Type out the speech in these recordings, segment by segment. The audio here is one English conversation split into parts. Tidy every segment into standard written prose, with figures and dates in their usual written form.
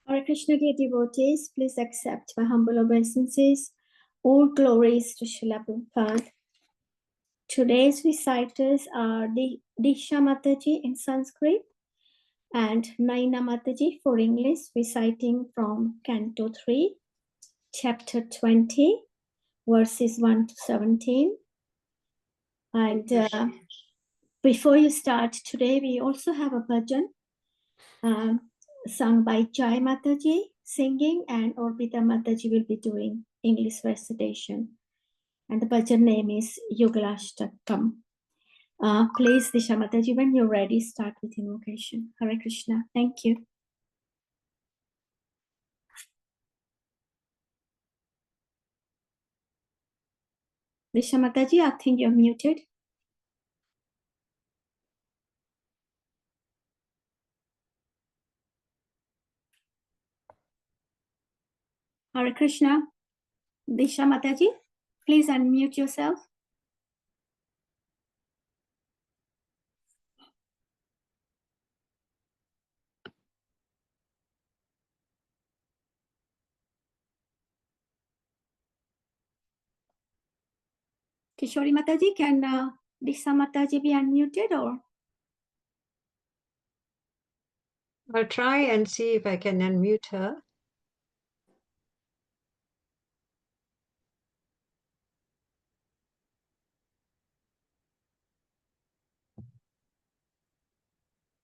Hare Krishna, dear devotees, please accept my humble obeisances. All glories to Srila Prabhupada. Today's reciters are Disha Mataji in Sanskrit and Naina Mataji for English, reciting from Canto 3, Chapter 20, verses 1 to 17. And before you start, today we also have a bhajan sung by Jai Mataji singing, and Orbita Mataji will be doing English recitation. And the bhajan name is Yugalashtakam. Please, Disha Mataji, when you're ready, start with invocation. Hare Krishna. Thank you. Disha Mataji, I think you're muted. Hare Krishna. Disha Mataji, please unmute yourself. Kishori Mataji, can Disha Mataji be unmuted or? I'll try and see if I can unmute her.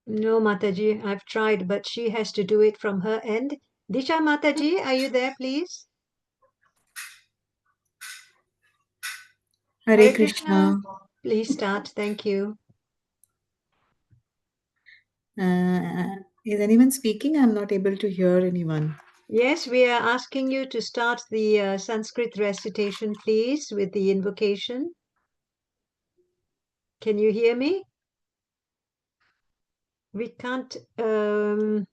No, Mataji, I've tried, but she has to do it from her end. Disha Mataji, are you there, please? Hare Krishna. Please start. Thank you. Is anyone speaking? I'm not able to hear anyone. Yes, we are asking you to start the Sanskrit recitation, please, with the invocation. Can you hear me? We can't. Are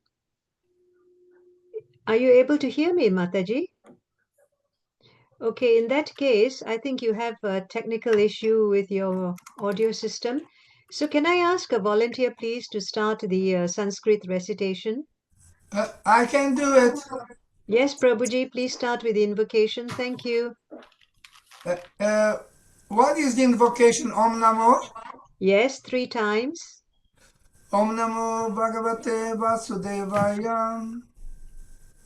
you able to hear me, Mataji? Okay, in that case, I think you have a technical issue with your audio system. So can I ask a volunteer, please, to start the Sanskrit recitation? I can do it. Yes, Prabhuji, please start with the invocation. Thank you. What is the invocation? Om Namo? Yes, 3 times. Om Namo Bhagavate Vasudevaya.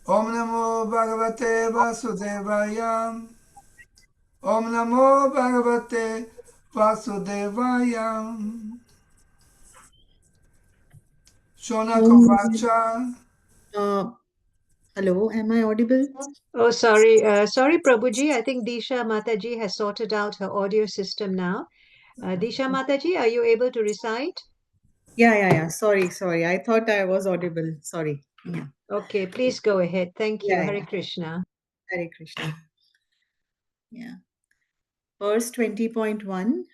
Om Namo Bhagavate Vasudevaya. Om Namo Bhagavate Vasudevaya. Shonakovacha. Hello, am I audible? Oh, sorry. Sorry, Prabhuji. I think Disha Mataji has sorted out her audio system now. Disha Mataji, are you able to recite? Yeah. Sorry. I thought I was audible. Sorry. Yeah. Okay, please go ahead. Thank you. Yeah. Hare Krishna. Hare Krishna. Yeah. Verse 20.1.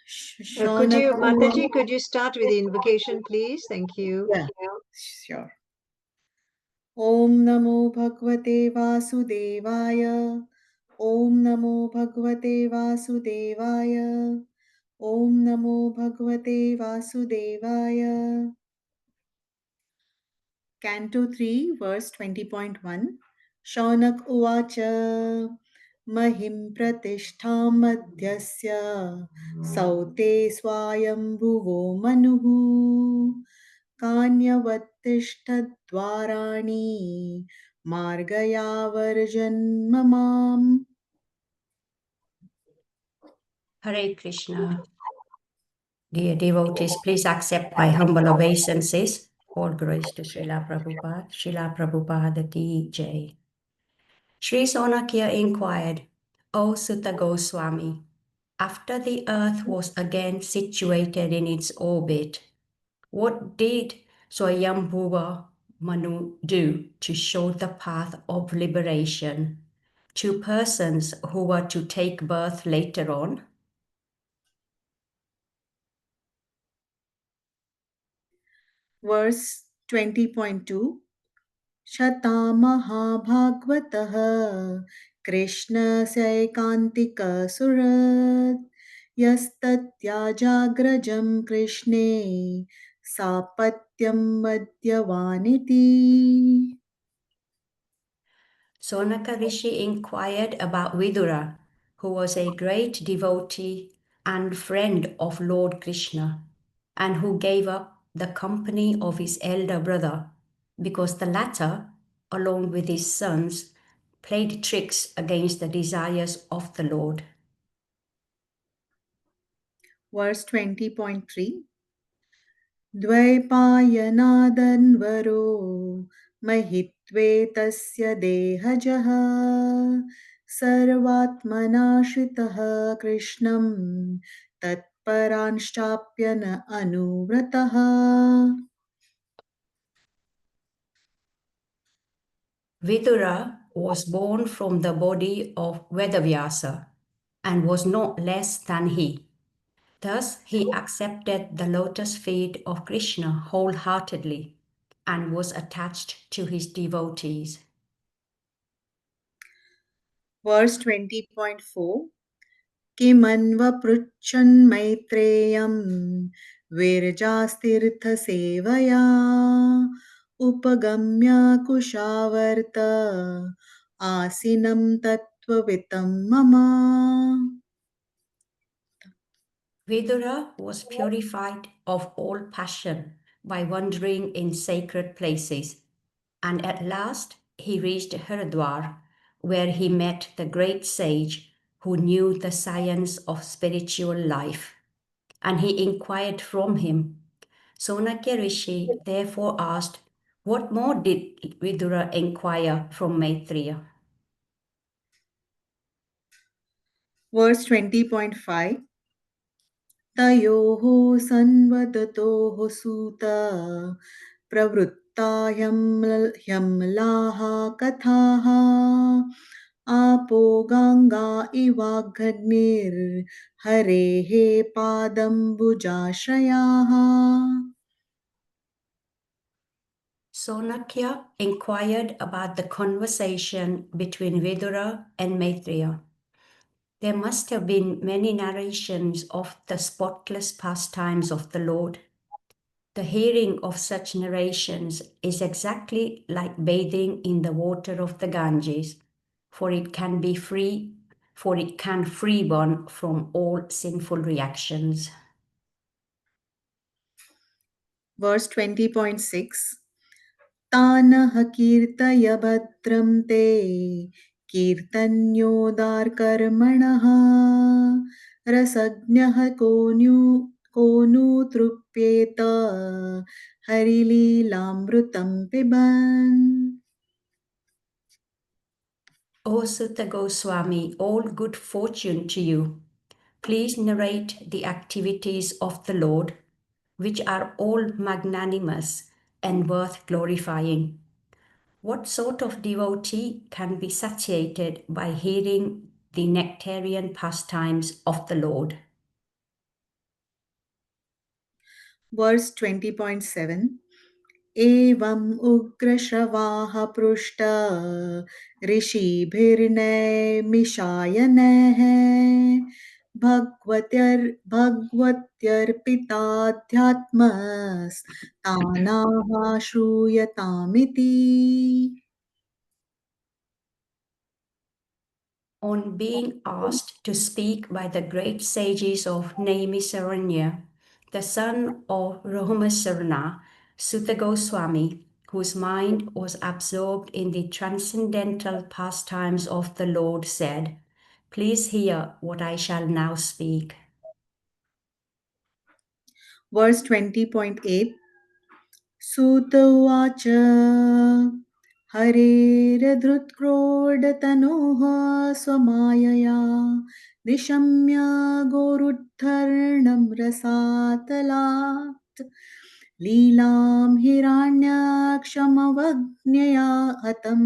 Mataji, could you start with the invocation, please? Thank you. Yeah, sure. Om Namo Bhagavate Vasudevaya. Om Namo Bhagavate Vasudevaya. Om Namo Bhagavate Vasudevaya. Canto 3, verse 20.1. Shaunak Uvacha Mahim Pratishtham Madhyasya Saute Swayambhuvo Manuhu Kanyavattishtadvarani Margayavarjanmamam. Hare Krishna. Dear devotees, please accept my humble obeisances. All glories to Srila Prabhupada. Srila Prabhupada Ki Jai. Sri Sonakya inquired, O Sutta Goswami, after the earth was again situated in its orbit, what did Swayambhuva Manu do to show the path of liberation to persons who were to take birth later on? Verse 20.2. Shatamahabhagvatah Krishna Saikantika Yastatyajagrajam Krishne Sapatyam Madhyavaniti. Sonaka Rishi inquired about Vidura, who was a great devotee and friend of Lord Krishna, and who gave up the company of his elder brother because the latter, along with his sons, played tricks against the desires of the Lord. Verse 20.3 द्वैपायनादन्वरो महित्वेतस्य देहजः सर्वात्मनाश्रितः कृष्णं तत्परांश्चाप्य न अनुव्रतः. Vidura was born from the body of Vedavyasa and was not less than he. Thus, he accepted the lotus feet of Krishna wholeheartedly and was attached to his devotees. Verse 20.4 किमन्वपृच्छन् मैत्रेयं विरजास्तीर्थसेवया उपगम्य Kushavarta आसीनं तत्त्ववितं मम. Vidura was purified of all passion by wandering in sacred places, and at last he reached Haridwar, where he met the great sage who knew the science of spiritual life, and he inquired from him. Sonakya Rishi therefore asked, what more did Vidura inquire from Maitreya? Verse 20.5 तयोः संवदतोः सूत प्रवृत्ता ह्यम्लाः कथाः आपो Ganga इवाग्निर्हरेः पादम्बुजाश्रयाः. Sonakya inquired about the conversation between Vidura and Maitreya. There must have been many narrations of the spotless pastimes of the Lord. The hearing of such narrations is exactly like bathing in the water of the Ganges, for it can free one from all sinful reactions. Verse 20.6 तानः कीर्तय भद्रं ते कीर्तन्योदार्कर्मणः रसज्ञः को नु तृप्येत हरिलीलामृतं पिबन्. O Sutta Goswami, all good fortune to you. Please narrate the activities of the Lord, which are all magnanimous and worth glorifying. What sort of devotee can be satiated by hearing the nectarian pastimes of the Lord? Verse 20.7 एवम् उग्रश्रवाः पृष्ट ऋषिभिर्नैमिषायनैः भगवत्यर्पिताध्यात्मस्तानाः श्रूयतामिति. On being asked to speak by the great sages of Naimisaranya, the son of Rohamasarana, Sutta Goswami, whose mind was absorbed in the transcendental pastimes of the Lord, said, please hear what I shall now speak. Verse 20.8 सूत उवाच हरेरधृत्क्रोडतनोः स्वमायया निशम्य गोरुद्धर्णं रसातलात् लीलां हिरण्याक्षमवज्ञया हतं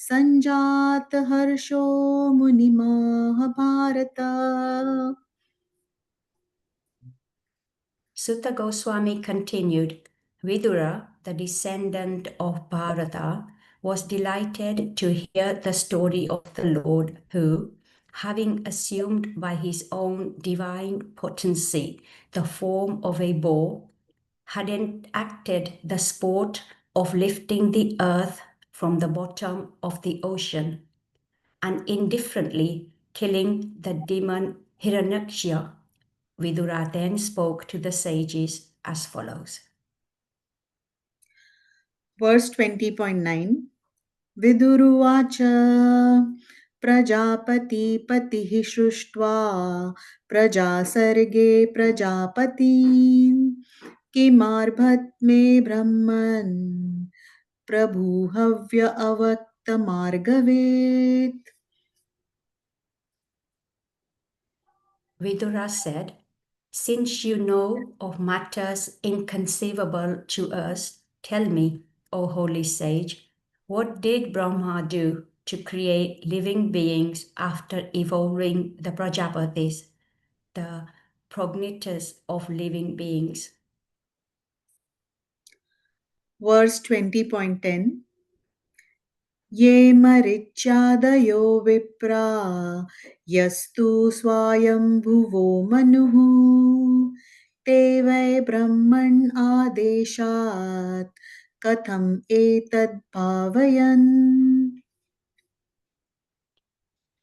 सञ्जातहर्षो मुनिमाह Bharat. Sutta Goswami continued, Vidura, the descendant of Bharata, was delighted to hear the story of the Lord who, having assumed by his own divine potency the form of a bow, had enacted the sport of lifting the earth from the bottom of the ocean and indifferently killing the demon Hiranyaksha, Vidura then spoke to the sages as follows. Verse 20.9 Viduruvacha Prajapati Patihi Shruštva Prajasarge Prajapati Kimarbhat me Brahman Prabhuhavya Avakta Margavet. Vidura said, "Since you know of matters inconceivable to us, tell me, O holy sage, what did Brahma do to create living beings after evolving the Prajapatis, the progenitors of living beings?" Verse 20.10 Ye marichadayo vipra yastu swayam bhuvo manuhu te vai brahman adeshat katham etad bhavayan.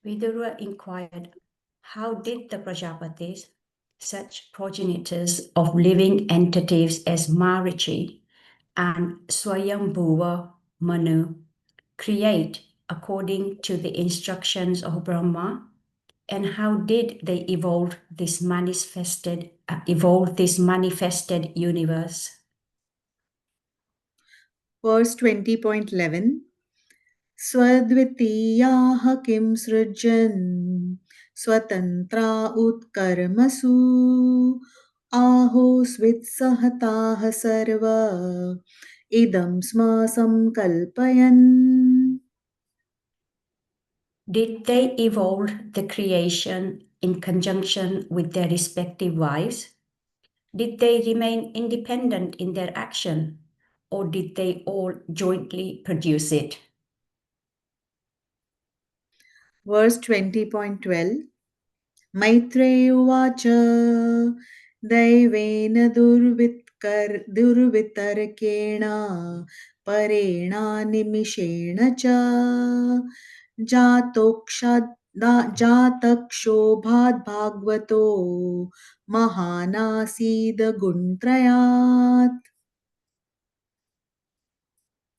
Vidura inquired, how did the Prajapatis, such progenitors of living entities as Marichi and Swayambhuva Manu, create according to the instructions of Brahma, and how did they evolve this manifested universe? Verse 20.11 Swadvitiyaha kim srujan swatantra utkarmasu aho svitsahataha sarva idam sma samkalpayan. Did they evolve the creation in conjunction with their respective wives? Did they remain independent in their action, or did they all jointly produce it? Verse 20.12 Maitreya Uvacha Daivena durvitarkena parena nimishena cha जातक्षोभाद् भागवतो महानासीद गुणत्रयात्.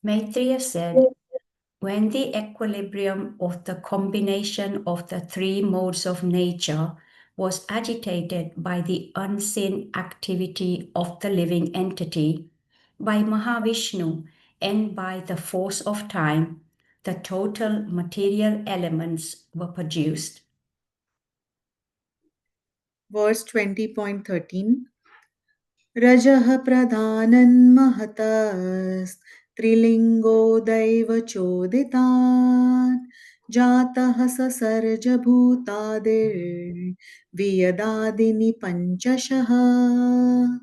Maitreya said, when the equilibrium of the combination of the three modes of nature was agitated by the unseen activity of the living entity, by Mahavishnu and by the force of time, the total material elements were produced. Verse 20.13 Rajah pradhanan mahatas trilingo daiva choditat jatah sasarja bhutadir viyadadini panchashaha.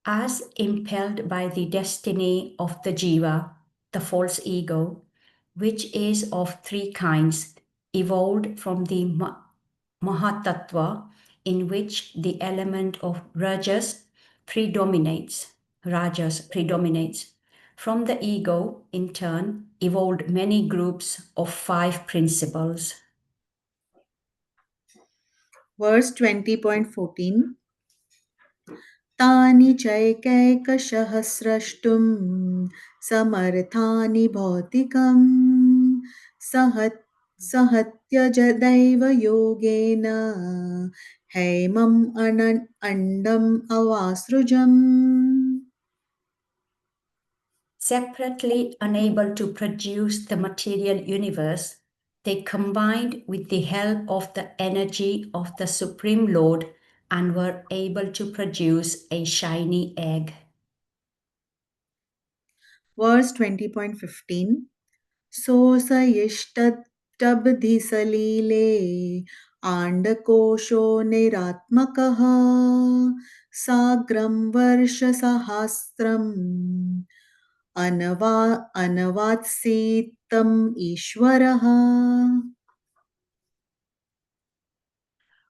As impelled by the destiny of the jiva, the false ego, which is of three kinds, evolved from the Mahatattva, in which the element of rajas predominates. From the ego, in turn, evolved many groups of 5 principles. Verse 20.14 तानि चैकैकशहस्रष्टुं समर्थानि भौतिकं सहत्यजदैव योगेन हैमम् अण्डम् अवासृजम्. Separately unable to produce the material universe, they combined with the help of the energy of the Supreme Lord and were able to produce a shiny egg. Verse 20.15 सोऽसयिष्टब्धिसलीले आण्डकोशो निरात्मकः साग्रं वर्षसहस्रम् अनवात्सीतम् ईश्वरः.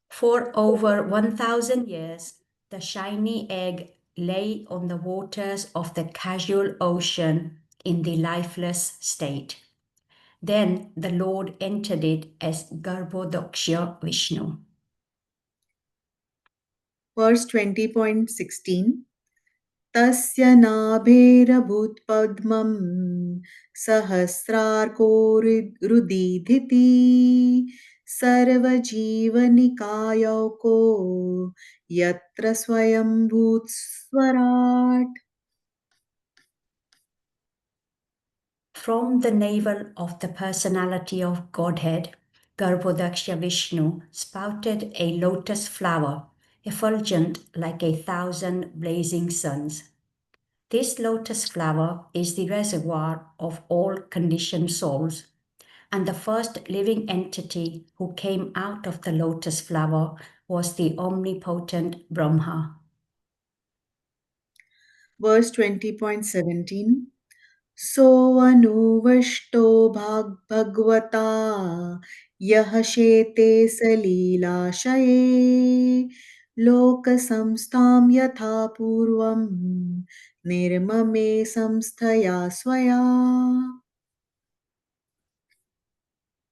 For over 1,000 years, the shiny egg lay on the waters of the casual ocean in the lifeless state. Then the Lord entered it as Garbhodaksha Vishnu. Verse 20.16 Tasya nabherabhutpadmam sahasrarkoridhiti sarvajivanikayauko yatra swayambhut swarat. From the navel of the personality of Godhead, Garbhodaksha Vishnu spouted a lotus flower, effulgent like 1,000 blazing suns. This lotus flower is the reservoir of all conditioned souls, and the first living entity who came out of the lotus flower was the omnipotent Brahma. Verse 20.17 Soanuvashto bhagvata yahashete salīlaṣaye lokasamstam yatha purvam nirmame samsthaya swaya.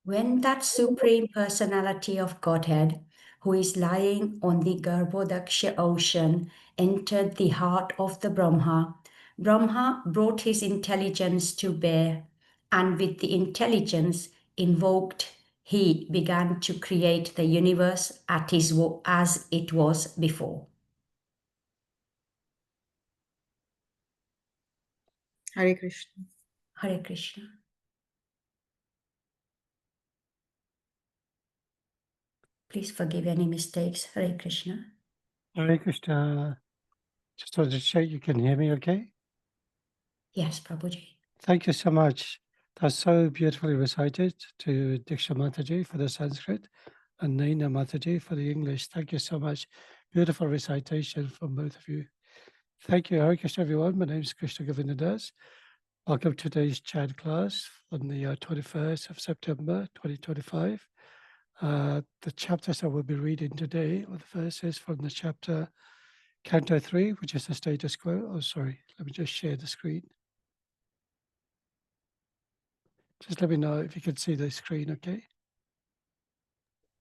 When that Supreme Personality of Godhead, who is lying on the Garbhodaksha ocean, entered the heart of the Brahma, Brahma brought his intelligence to bear, and with the intelligence invoked, he began to create the universe as it was before. Hare Krishna. Hare Krishna. Please forgive any mistakes. Hare Krishna. Hare Krishna. Just wanted to check you can hear me okay? Yes, Prabhuji. Thank you so much. That's so beautifully recited to Diksha Mataji for the Sanskrit and Naina Mataji for the English. Thank you so much. Beautiful recitation from both of you. Thank you. Hare Krishna, everyone. My name is Krishna Govinda Das. Welcome to today's chat class on the 21st of September, 2025. The chapters I will be reading today, or the first is from the chapter Canto 3, which is the status quo. Oh, sorry. Let me just share the screen. Just let me know if you can see the screen, okay?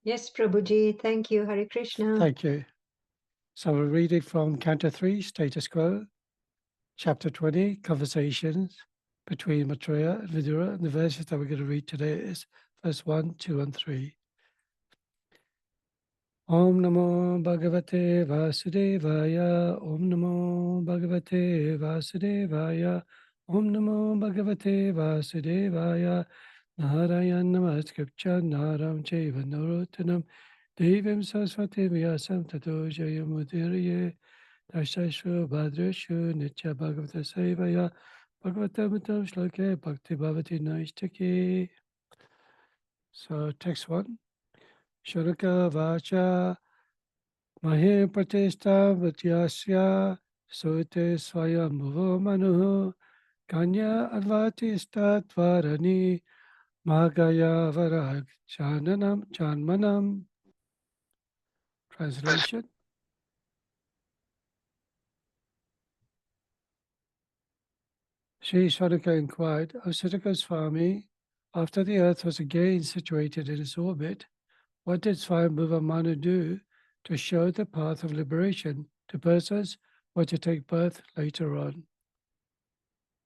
Yes, Prabhuji. Thank you. Hare Krishna. Thank you. So we're reading from Canto 3, Status Quo, Chapter 20, Conversations between Maitreya and Vidura. And the verses that we're going to read today is verse 1, 2, and 3. Om Namo Bhagavate Vasudevaya. Om Namo Bhagavate Vasudevaya. Om Namo Bhagavate Vasudevaya. Narayan Namaskripcha Naram Chaiva Narottanam Devim Saraswati Vyasam Tato Jayamudiriye Dashashu Bhadreshu Nitya Bhagavata Sevaya Bhagavatamutam Shloke Bhakti Bhavati Naishtaki. So text 1. Shuraka Vacha Mahe Pratishta Vatyasya Sute Swayam Bhuvo Manu Kanya Advati Statvarani Magaya Varag Chanmanam. Translation. Sri Shadaka inquired, O Siddhaka Swami, after the earth was again situated in its orbit, what did Swayambhuva Manu do to show the path of liberation to persons who are to take birth later on?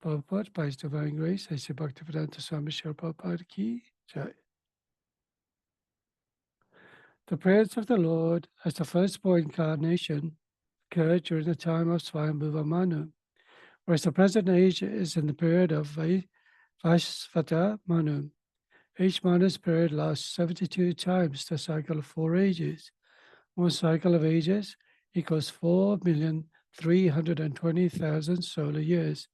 Prabhupada, by His Divine Grace, A.C. Bhaktivedanta Swami Srila Prabhupada Ki Jai. The prayers of the Lord as the firstborn incarnation occurred during the time of Swayambhuva Manu, whereas the present age is in the period of Vaisvata Manu. Each Manu's period lasts 72 times the cycle of 4 ages. One cycle of ages equals 4,320,000 solar years.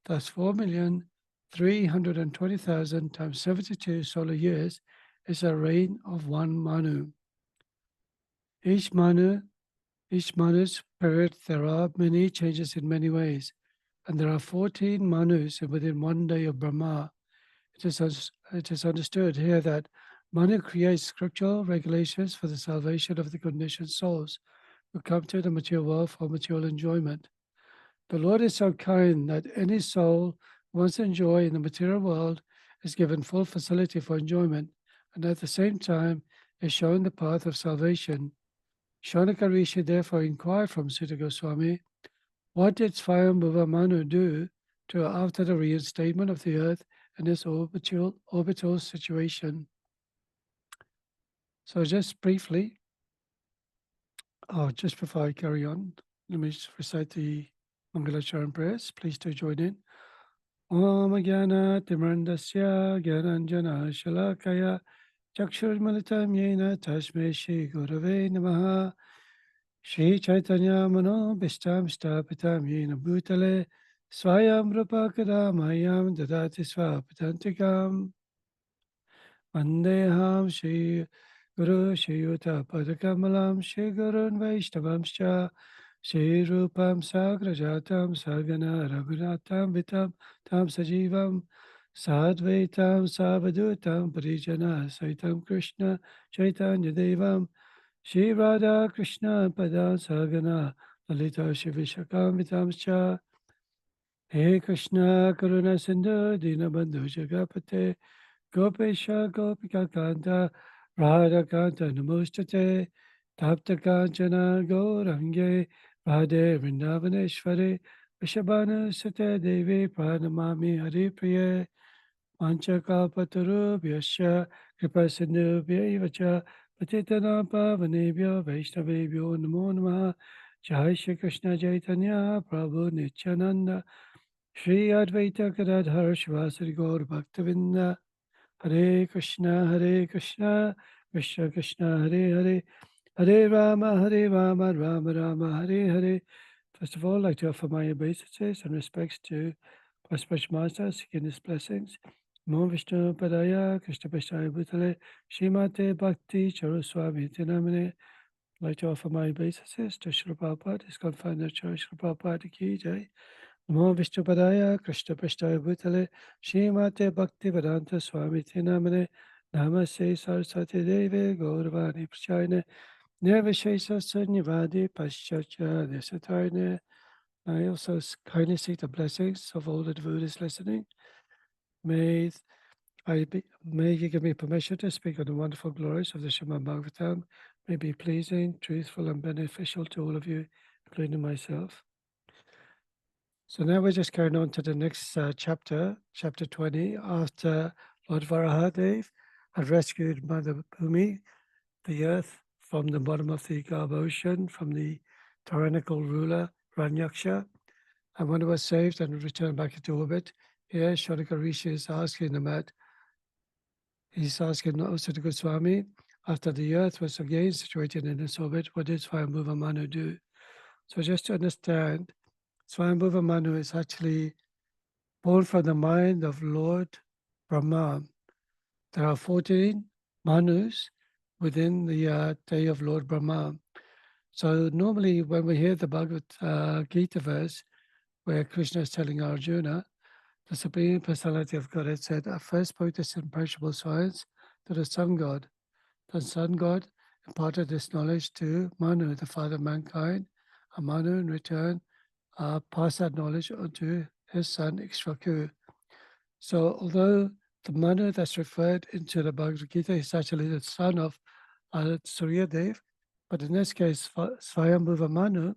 Thus 4,320,000 times 72 solar years is a reign of 1 Manu. Each Manu's period, there are many changes in many ways, and there are 14 Manus within 1 day of Brahma. It is understood here that Manu creates scriptural regulations for the salvation of the conditioned souls who come to the material world for material enjoyment. The Lord is so kind that any soul who wants to enjoy in the material world is given full facility for enjoyment, and at the same time is shown the path of salvation. Shaunaka Rishi therefore inquired from Sutta Goswami, what did Swayambhuva Manu do to after the reinstatement of the earth in this orbital situation? So just briefly, just before I carry on, let me just recite the Mangalacharan prayers. Please do join in. Om Jnana Timrandasya Gyananjana Shalakaya Chakshurmalitam Yena Tasme Shri Gurave Namaha Shri Chaitanya Mano Bishtam Stapitam Yena Bhutale Swayam Rupa Kadamayam Dadati Swapatantikam Vandeham Shri Guru Shri Yuta Padakamalam Shri Gurun Vaishnavamscha Shri Rupam Sagrajatam Sagana Raghunatam Vitam Tam Sajivam Sadvaitam Savadutam Parijana Saitam Krishna Chaitanya Devam Shri Radha Krishna Pada Sagana Lalita Shivishakam Vitamscha He Krishna Karuna Sindhu Dinabandhu Jagapate Gopesha Gopika Kanta Radha Kanta Namustate Tapta Kanchana Gaurange Radhe Vrindavaneshwari Vishabhanu Sate Devi Pranamami Hari Priye Panchakalpatarubhyasya Kripasindhubhyayivacha Patitanam Pavanebhyo Vaishnavebhyo Namo Namaha Jai Shri Krishna Chaitanya Prabhu Nityananda Shri Advaita Gadadhar Shivasari Gaur Bhaktavinda Hare Krishna Krishna Krishna Hare Hare Hare Rama Rama Rama Hare Hare. First of all, I'd like to offer my obeisances and respects to Praspash Master, seeking his blessings. Namo Vishnu Padaya Krishna Prasthaya Bhutale Srimate Bhakti Charuswami Tinamane. I'd like to offer my obeisances to Srila Prabhupada, his confounded church, Srila Prabhupada Ki Jai. Namo Vishnu Padaya Krishna Prasthaya Bhutale Srimate Bhakti Vedanta Swami Tinamane. Namaste Saraswati Deve Gauravani Prachayane Nirvishesha Sunyavadi Paschatya Desatarne. I also kindly seek the blessings of all the devotees listening. May you give me permission to speak on the wonderful glories of the Srimad Bhagavatam. May be pleasing, truthful, and beneficial to all of you, including myself. So now we're just carrying on to the next chapter, chapter 20, after Lord Varahadev had rescued Mother Bhumi, the earth, from the bottom of the Garbha Ocean, from the tyrannical ruler Ranyaksha. And when it was saved and returned back into orbit, here Shaunaka Rishi is asking the mat. He's asking also the Goswami, after the earth was again situated in its orbit, what did Swayambhuva Manu do? So just to understand, Swayambhuva Manu is actually born from the mind of Lord Brahma. There are 14 Manus within the day of Lord Brahma. So normally when we hear the Bhagavad Gita verse, where Krishna is telling Arjuna, the Supreme Personality of Godhead said, I first spoke this imperishable science to the Sun God. The Sun God imparted this knowledge to Manu, the father of mankind, and Manu in return passed that knowledge on to his son Ikshvaku. So although the Manu that's referred into the Bhagavad Gita is actually the son of Suryadev, but in this case, Swayambhuva Manu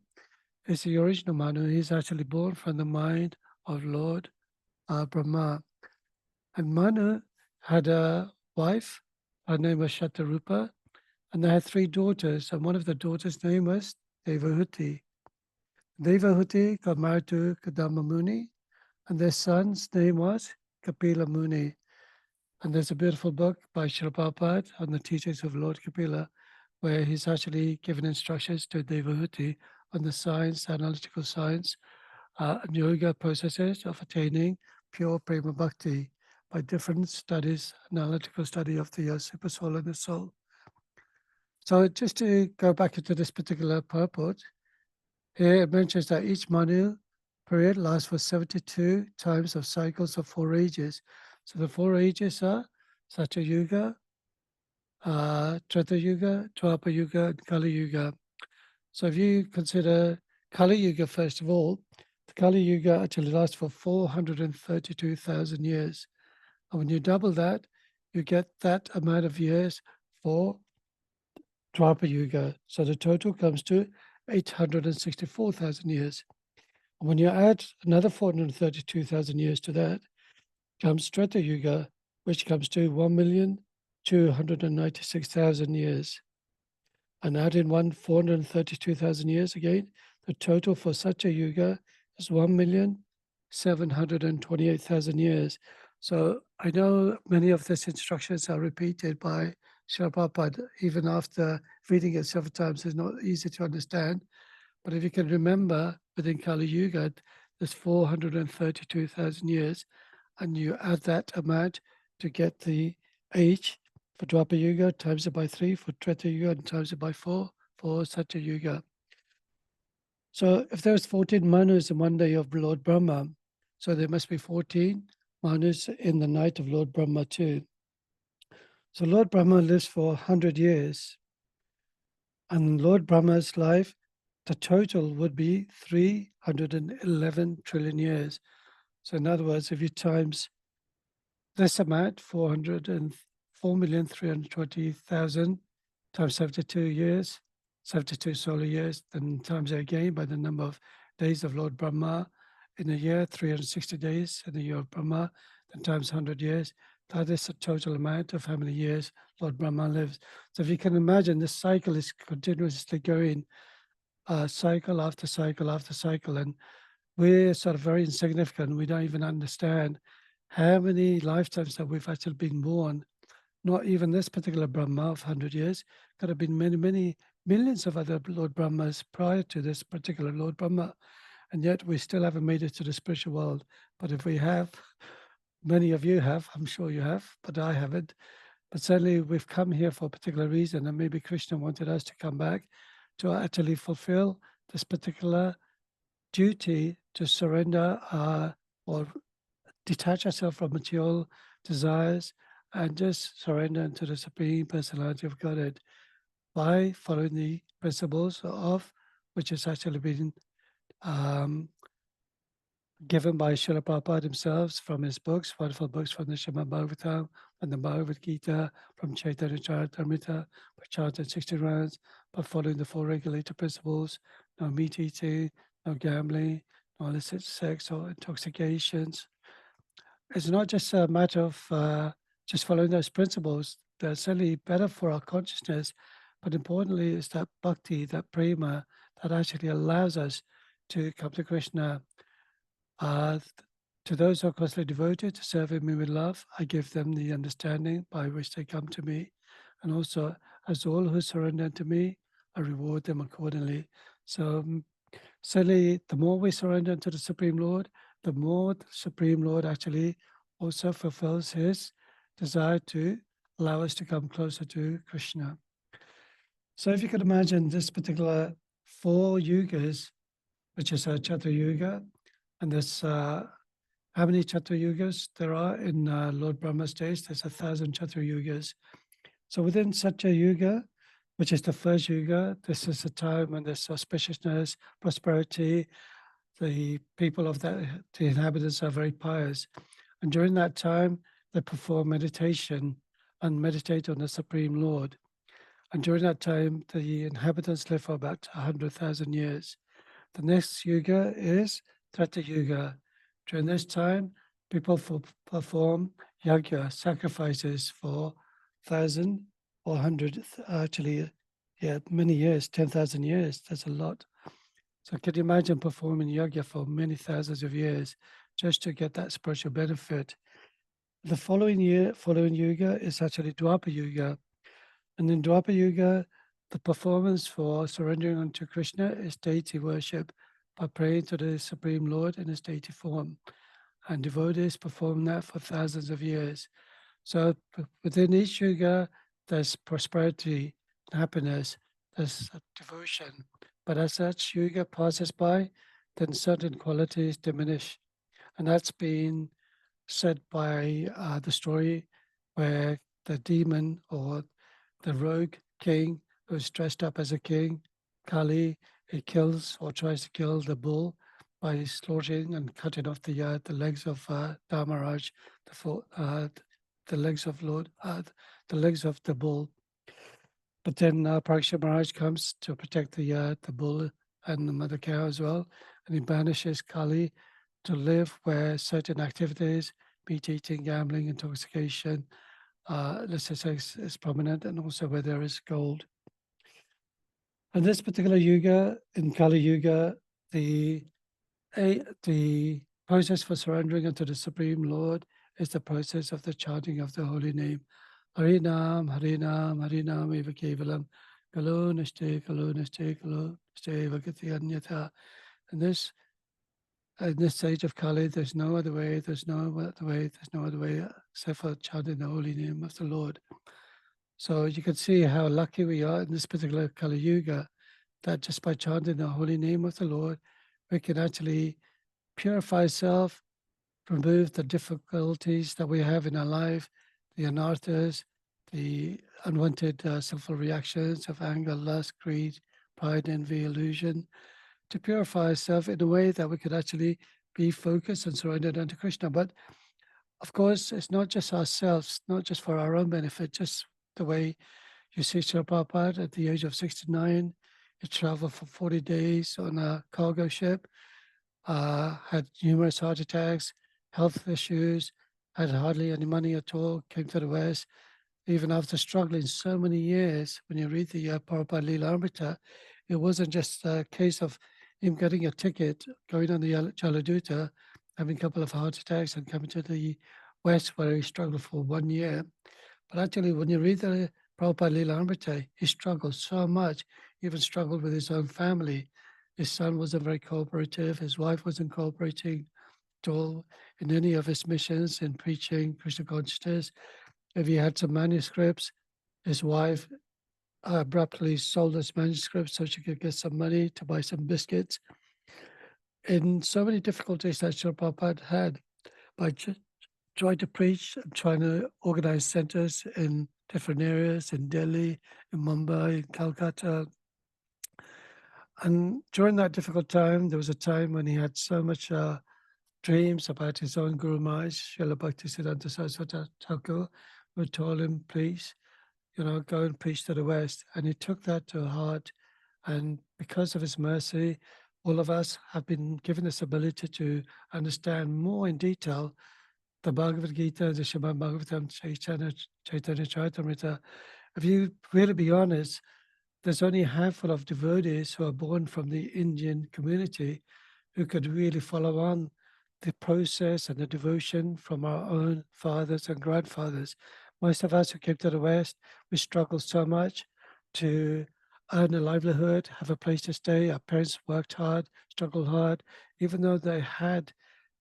is the original Manu. He's actually born from the mind of Lord Brahma. And Manu had a wife, her name was Shatarupa, and they had 3 daughters, and one of the daughters' name was Devahuti. Devahuti got married to Kadamba Muni, and their son's name was Kapila Muni. And there's a beautiful book by Srila Prabhupada on the teachings of Lord Kapila, where he's actually given instructions to Devahuti on the science, analytical science, and yoga processes of attaining pure prema bhakti by different studies, analytical study of the super soul and the soul. So just to go back into this particular purport, here it mentions that each Manu period lasts for 72 times of cycles of 4 ages. So the 4 ages are Satya Yuga, Treta Yuga, Dwapara Yuga, and Kali Yuga. So if you consider Kali Yuga, first of all, The Kali Yuga actually lasts for 432,000 years. And when you double that, you get that amount of years for Dwapara Yuga. So the total comes to 864,000 years. And when you add another 432,000 years to that, comes Treta Yuga, which comes to 1,296,000 years. And add in 432,000 years again, the total for Satya Yuga is 1,728,000 years. So I know many of these instructions are repeated by Srila Prabhupada, even after reading it several times, it's not easy to understand. But if you can remember, within Kali Yuga, there's 432,000 years, and you add that amount to get the age for Dwapara Yuga, times it by 3 for Treta Yuga, and times it by 4 for Satya Yuga. So if there's 14 Manus in one day of Lord Brahma, so there must be 14 Manus in the night of Lord Brahma too. So Lord Brahma lives for 100 years, and Lord Brahma's life, the total would be 311 trillion years. So in other words, if you times this amount, 404,320,000 times 72 years, 72 solar years, then times it again by the number of days of Lord Brahma in a year, 360 days in the year of Brahma, then times 100 years. That is the total amount of how many years Lord Brahma lives. So if you can imagine, this cycle is continuously going, cycle after cycle after cycle, and we're sort of very insignificant. We don't even understand how many lifetimes that we've actually been born. Not even this particular Brahma of 100 years. Could have been many, many millions of other Lord Brahmas prior to this particular Lord Brahma. And yet we still haven't made it to the spiritual world. But if we have, many of you have, I'm sure you have, but I haven't. But certainly we've come here for a particular reason, and maybe Krishna wanted us to come back to actually fulfill this particular duty to surrender or detach ourselves from material desires and just surrender into the Supreme Personality of Godhead by following the principles of which has actually been given by Srila Prabhupada himself from his books, wonderful books from the Srimad Bhagavatam, from the Bhagavad Gita, from Chaitanya Charitamrita, by chanting 60 rounds, by following the 4 regulator principles, no meat eating, no gambling, no illicit sex or intoxications. It's not just a matter of just following those principles. They're certainly better for our consciousness, but importantly is that bhakti, that prema, that actually allows us to come to Krishna. To those who are constantly devoted to serving me with love, I give them the understanding by which they come to me. And also, as all who surrender to me, I reward them accordingly. So certainly, the more we surrender to the Supreme Lord, the more the Supreme Lord actually also fulfills his desire to allow us to come closer to Krishna. So if you could imagine this particular 4 yugas, which is a Chatra Yuga, and there's how many Chatra Yugas there are in Lord Brahma's days? There's 1,000 Chatra Yugas. So within Satya Yuga, which is the first yuga, this is a time when there's auspiciousness, prosperity. The people of that, the inhabitants are very pious. And during that time, they perform meditation and meditate on the Supreme Lord. And during that time, the inhabitants live for about 100,000 years. The next yuga is Treta Yuga. During this time, people perform yajna, sacrifices for 1,000 or 100, actually, many years, 10,000 years. That's a lot. So can you imagine performing yajna for many thousands of years just to get that spiritual benefit? The following yuga is actually Dwapara Yuga. And in Dwapara Yuga, the performance for surrendering unto Krishna is deity worship by praying to the Supreme Lord in his deity form. And devotees perform that for thousands of years. So within each yuga, there's prosperity, happiness, there's devotion. But as that yuga passes by, then certain qualities diminish. And that's been said by the story where the demon or the rogue king who's dressed up as a king, Kali, he kills or tries to kill the bull by slaughtering and cutting off the legs of Dharmaraj, the legs of the legs of the bull. But then Parikshit Maharaj comes to protect the bull and the mother cow as well, and he banishes Kali to live where certain activities, meat eating, gambling, intoxication, let's just say is prominent, and also where there is gold. And this particular yuga, in Kali Yuga, the process for surrendering unto the Supreme Lord is the process of the chanting of the holy name. Harinam, Harinam, Harinam eva kevalam, Kalo nishte, Kalo nishte, Kalo nishte vagati anyatha. And this, in this stage of Kali, there's no other way, there's no other way, there's no other way except for chanting the holy name of the Lord. So you can see how lucky we are in this particular Kali Yuga, that just by chanting the holy name of the Lord, we can actually purify self, remove the difficulties that we have in our life, the anarthas, the unwanted sinful reactions of anger, lust, greed, pride, envy, illusion, to purify ourselves in a way that we could actually be focused and surrendered unto Krishna. But of course, it's not just ourselves, not just for our own benefit, just the way you see Srila Prabhupada at the age of 69, he traveled for 40 days on a cargo ship, had numerous heart attacks, health issues, had hardly any money at all, came to the West. Even after struggling so many years, when you read the Prabhupada Leela Amrita, it wasn't just a case of him getting a ticket, going on the Jaladuta, having a couple of heart attacks and coming to the West where he struggled for 1 year. But actually, when you read the Prabhupada Leela Amrita, he struggled so much, he even struggled with his own family. His son wasn't very cooperative, his wife wasn't cooperating at all in any of his missions in preaching Krishna consciousness. If he had some manuscripts, his wife abruptly sold his manuscripts so she could get some money to buy some biscuits. In so many difficulties that Srila Prabhupada had by trying to preach and trying to organize centers in different areas in Delhi, in Mumbai, in Calcutta. And during that difficult time, there was a time when he had so much dreams about his own Guru Maharaj, Srila Bhaktisiddhanta Saraswati Thakur, who told him, please, go and preach to the West. And he took that to heart. And because of his mercy, all of us have been given this ability to understand more in detail the Bhagavad Gita, the Srimad Bhagavatam, Chaitanya Charitamrita. If you really be honest, there's only a handful of devotees who are born from the Indian community who could really follow on the process and the devotion from our own fathers and grandfathers. Most of us who came to the West, we struggled so much to earn a livelihood, have a place to stay. Our parents worked hard, struggled hard, even though they had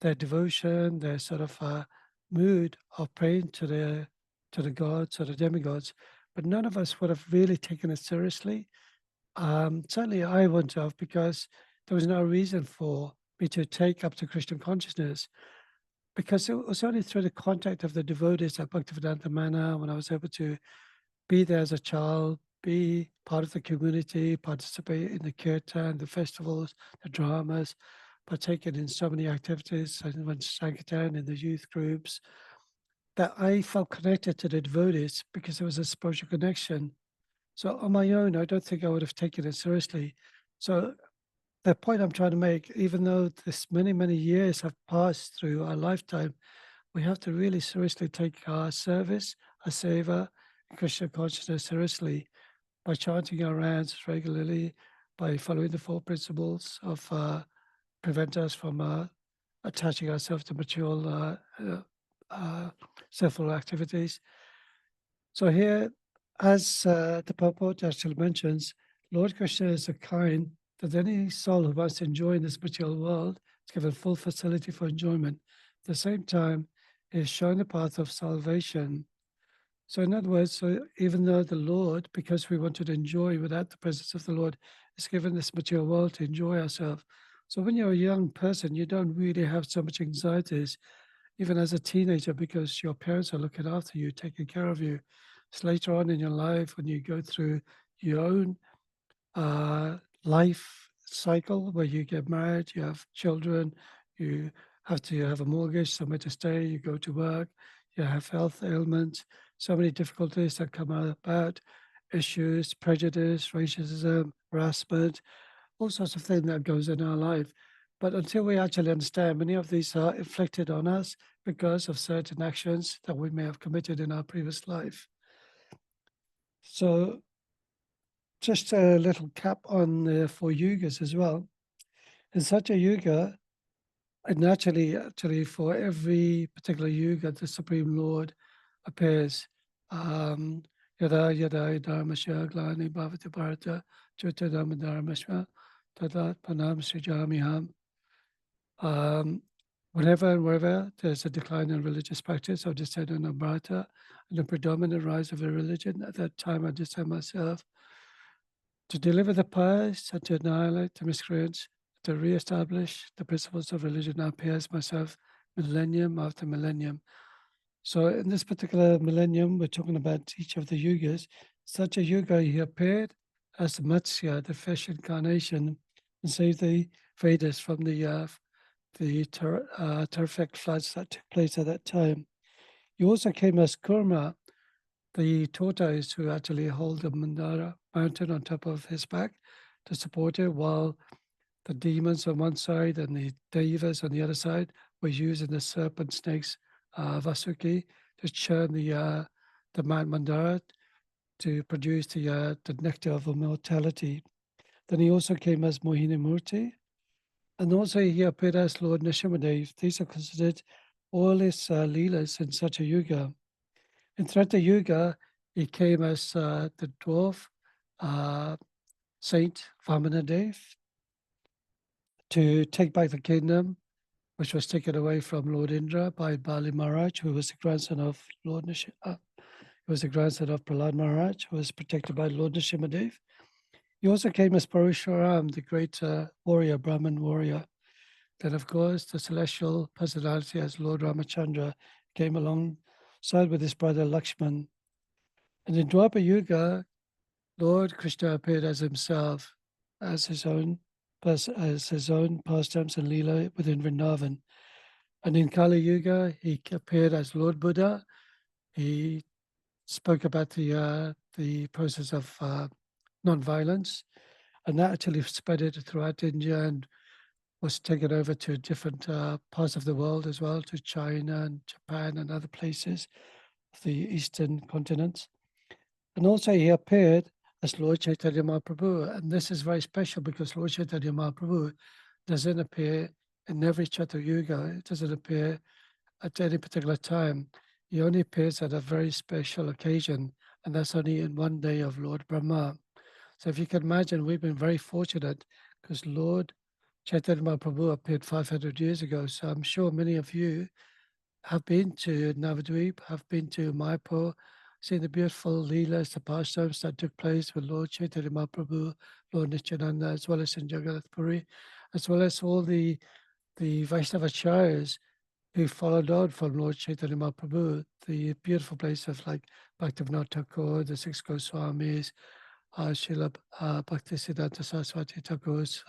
their devotion, their sort of mood of praying to the gods or the demigods. But none of us would have really taken it seriously. Certainly I wouldn't have, because there was no reason for me to take up to Christian consciousness, because it was only through the contact of the devotees at Bhaktivedanta Manor when I was able to be there as a child, be part of the community, participate in the kirtan, the festivals, the dramas, partaking in so many activities, I went to Sankirtan in the youth groups, that I felt connected to the devotees because there was a spiritual connection. So on my own, I don't think I would have taken it seriously. So the point I'm trying to make, even though this many, many years have passed through our lifetime, we have to really seriously take our service, our seva, Krishna consciousness seriously by chanting our rounds regularly, by following the 4 principles of prevent us from attaching ourselves to material sinful activities. So here, as the purport actually mentions, Lord Krishna is so kind that any soul who wants to enjoy in this material world is given full facility for enjoyment. At the same time, is shown the path of salvation. So in other words, so even though the Lord, because we wanted to enjoy without the presence of the Lord, is given this material world to enjoy ourselves. So when you're a young person, you don't really have so much anxieties, even as a teenager, because your parents are looking after you, taking care of you. It's later on in your life when you go through your own life cycle where you get married, you have children, you have to have a mortgage, somewhere to stay, you go to work, you have health ailments, so many difficulties that come about, issues, prejudice, racism, harassment, all sorts of things that goes in our life. But until we actually understand, many of these are inflicted on us because of certain actions that we may have committed in our previous life. So just a little cap on the 4 yugas as well. In such a yuga, and actually for every particular yuga, the Supreme Lord appears. Yada yada dharmasya glani bhavati bharata chutadam dharmasya tadat panam srijamiham. Whenever and wherever there's a decline in religious practice or descendant of Bharata and a predominant rise of a religion, at that time I descend myself to deliver the pious and to annihilate the miscreants, to re-establish the principles of religion. I appear as myself millennium after millennium. So in this particular millennium, we're talking about each of the yugas. Such a yuga, he appeared as the Matsya, the fish incarnation, and saved the Vedas from the terrific floods that took place at that time. He also came as Kurma, the tortoise who actually hold the Mandara mountain on top of his back to support it, while the demons on one side and the devas on the other side were using the serpent snakes, Vasuki, to churn the Mount Mandara to produce the nectar of immortality. Then he also came as Mohini Murti, and also he appeared as Lord Nishimadev. These are considered all his leelas in such a yuga. In Treta Yuga, he came as the dwarf Saint Vamanadev to take back the kingdom, which was taken away from Lord Indra by Bali Maharaj, who was the grandson of Lord who was the grandson of Prahlad Maharaj, who was protected by Lord Nishimadev. He also came as Parashuram, the great warrior, Brahmin warrior. Then, of course, the celestial personality as Lord Ramachandra came alongside with his brother Lakshman. And in Dwapara Yuga, Lord Krishna appeared as himself, as his own pastimes and Leela within Vrindavan. And in Kali Yuga, he appeared as Lord Buddha. He spoke about the process of non-violence, and that actually spread it throughout India and was taken over to different parts of the world as well, to China and Japan and other places of the eastern continent. And also he appeared as Lord Chaitanya Mahaprabhu. And this is very special because Lord Chaitanya Mahaprabhu doesn't appear in every Chatur Yuga. It doesn't appear at any particular time. He only appears at a very special occasion, and that's only in one day of Lord Brahma. So if you can imagine, we've been very fortunate because Lord Chaitanya Mahaprabhu appeared 500 years ago. So I'm sure many of you have been to Navadvip, have been to Mayapur, seen the beautiful leelas, the pastimes that took place with Lord Chaitanya Mahaprabhu, Lord Nityananda, as well as in Jagannath Puri, as well as all the Vaishnavacharyas who followed on from Lord Chaitanya Mahaprabhu, the beautiful places like Bhaktivinoda Thakur, the six Goswamis, Srila Bhaktisiddhanta Saraswati Thakur's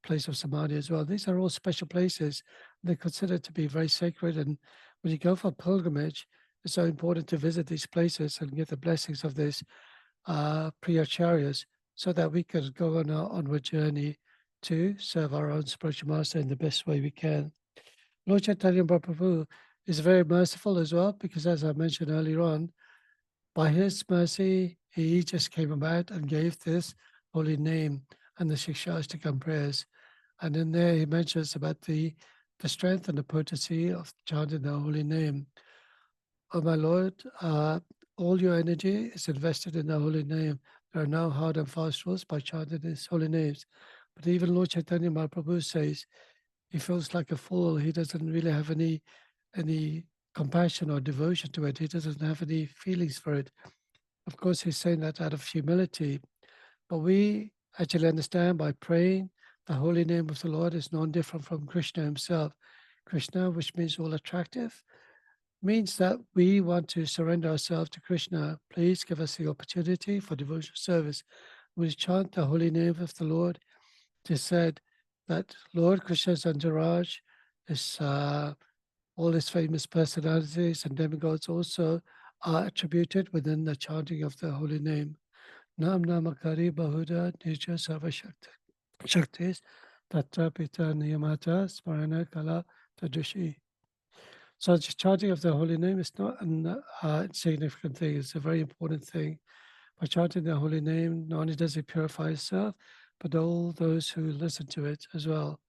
place of Samadhi as well. These are all special places. They're considered to be very sacred. And when you go for pilgrimage, it's so important to visit these places and get the blessings of these Priyacharyas so that we can go on our onward journey to serve our own spiritual master in the best way we can. Lord Chaitanya Mahaprabhu is very merciful as well because, as I mentioned earlier on, by his mercy, he just came about and gave this holy name and the Shikshastakam prayers. And in there he mentions about the strength and the potency of chanting the holy name. Oh my Lord, all your energy is invested in the holy name. There are no hard and fast rules by chanting his holy names. But even Lord Chaitanya Mahaprabhu says he feels like a fool. He doesn't really have any compassion or devotion to it. He doesn't have any feelings for it. Of course, he's saying that out of humility. But we actually understand by praying, the holy name of the Lord is no different from Krishna himself. Krishna, which means all attractive, means that we want to surrender ourselves to Krishna. Please give us the opportunity for devotional service. We chant the holy name of the Lord it is said that Lord Krishna's entourage is all his famous personalities and demigods also are attributed within the chanting of the holy name. Nam Namakari Bahuda Nija Sarva Shaktis Tatra Pita Niyamata Smarana Kala Tadrishi. So the chanting of the holy name is not an insignificant thing, it's a very important thing. By chanting the holy name, not only does it purify itself, but all those who listen to it as well.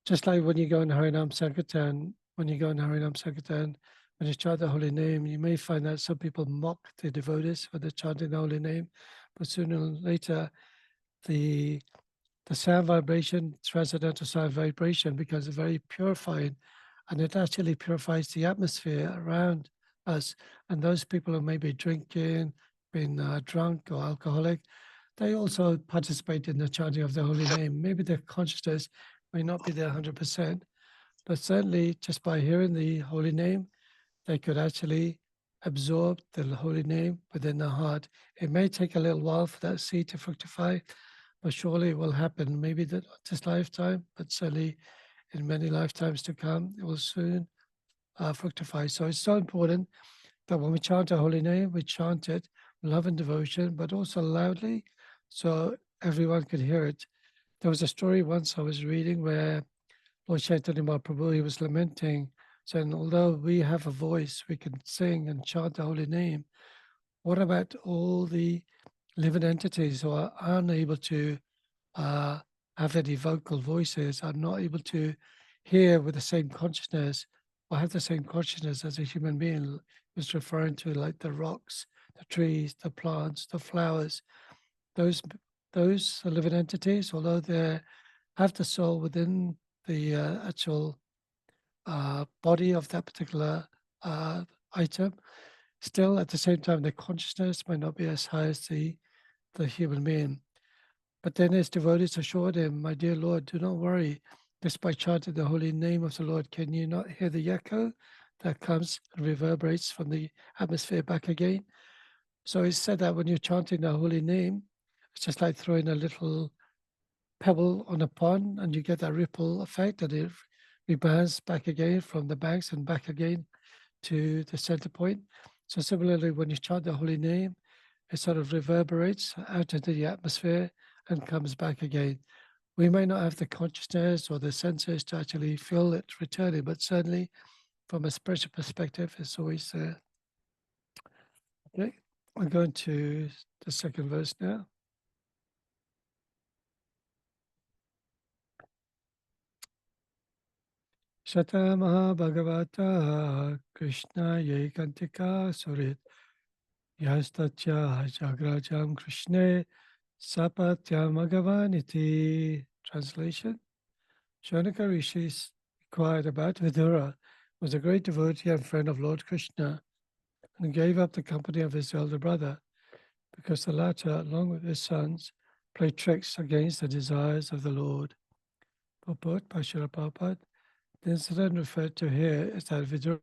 Just like when you go in Harinam Sankirtan, when you chant the holy name, you may find that some people mock the devotees for the chanting the holy name, but sooner or later, the sound vibration, transcendental sound vibration, becomes very purifying, and it actually purifies the atmosphere around us. And those people who may be drinking, being drunk or alcoholic, they also participate in the chanting of the holy name. Maybe their consciousness may not be there 100%, but certainly just by hearing the holy name, they could actually absorb the holy name within their heart. It may take a little while for that seed to fructify, but surely it will happen. Maybe not this lifetime, but certainly in many lifetimes to come, it will soon fructify. So it's so important that when we chant a holy name, we chant it with love and devotion, but also loudly so everyone could hear it. There was a story once I was reading where Lord Chaitanya Mahaprabhu, he was lamenting, saying, although we have a voice, we can sing and chant the holy name, what about all the living entities who are unable to have any vocal voices, are not able to hear with the same consciousness or have the same consciousness as a human being? He was referring to like the rocks, the trees, the plants, the flowers. Those living entities, although they have the soul within the actual body of that particular item, still at the same time their consciousness might not be as high as the human being. But then his devotees assured him, my dear Lord, do not worry. Just by chanting the holy name of the Lord, can you not hear the echo that comes and reverberates from the atmosphere back again? So it's said that when you're chanting the holy name, it's just like throwing a little pebble on a pond and you get that ripple effect, and it rebounds back again from the banks and back again to the center point. So similarly, when you chant the holy name, it sort of reverberates out into the atmosphere and comes back again. We may not have the consciousness or the senses to actually feel it returning, but certainly from a spiritual perspective, it's always there. Okay, I'm going to the second verse now. Shata Maha Bhagavata Krishna Yekantika Surit Yastatya Jagrajam Krishna Sapatyam Agavaniti. Translation. Shaunaka Rishi inquired about Vidura, was a great devotee and friend of Lord Krishna, and gave up the company of his elder brother, because the latter, along with his sons, played tricks against the desires of the Lord. Purport by Srila Prabhupada. The incident referred to here is that Vidura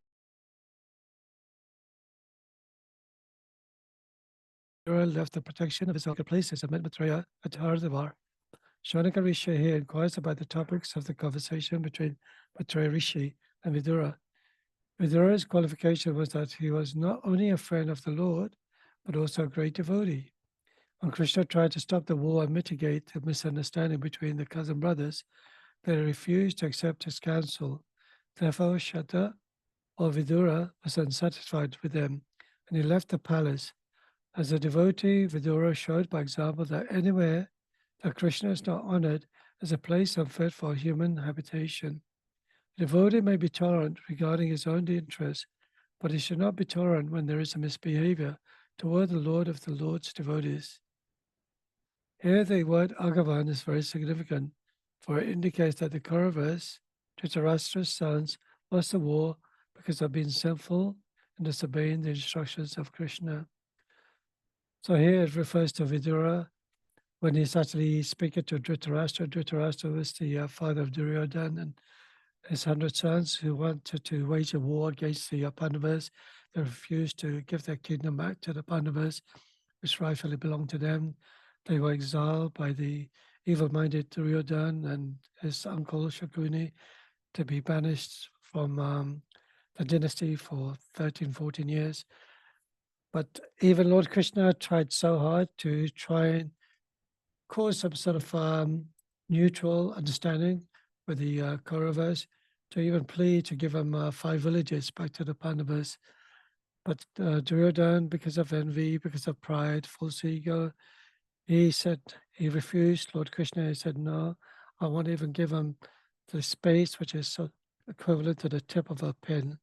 left the protection of his sacred places and met Maitreya at Haridravar. Shaunaka Rishi here inquires about the topics of the conversation between Maitreya Rishi and Vidura. Vidura's qualification was that he was not only a friend of the Lord, but also a great devotee. When Krishna tried to stop the war and mitigate the misunderstanding between the cousin brothers, they refused to accept his counsel. Therefore, Shata, or Vidura, was unsatisfied with them, and he left the palace. As a devotee, Vidura showed by example that anywhere that Krishna is not honored as a place unfit for human habitation. The devotee may be tolerant regarding his own interests, but he should not be tolerant when there is a misbehavior toward the Lord of the Lord's devotees. Here the word Agavan is very significant, for it indicates that the Kauravas, Dhritarashtra's sons, lost the war because of being sinful and disobeying the instructions of Krishna. So here it refers to Vidura when he's actually speaking to Dhritarashtra. Dhritarashtra was the father of Duryodhana and his 100 sons who wanted to wage a war against the Pandavas. They refused to give their kingdom back to the Pandavas, which rightfully belonged to them. They were exiled by the evil-minded Duryodhana and his uncle Shakuni to be banished from the dynasty for 13, 14 years. But even Lord Krishna tried so hard to try and cause some sort of neutral understanding with the Kauravas, to even plead to give them 5 villages back to the Pandavas. But Duryodhana, because of envy, because of pride, false ego, he refused. Lord Krishna, he said, no, I won't even give him the space which is equivalent to the tip of a pin.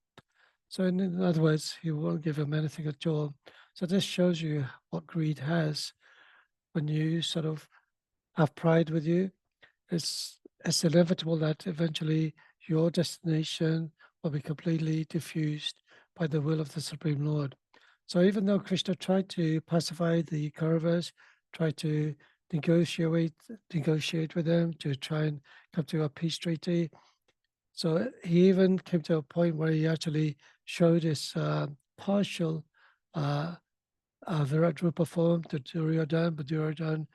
So in other words, he won't give him anything at all. So this shows you what greed has. When you sort of have pride with you, it's inevitable that eventually your destination will be completely diffused by the will of the Supreme Lord. So even though Krishna tried to pacify the Kauravas, tried to negotiate with them to try and come to a peace treaty, so he even came to a point where he actually showed his partial Virat Rupa form to Duryodhana, but Duryodhana,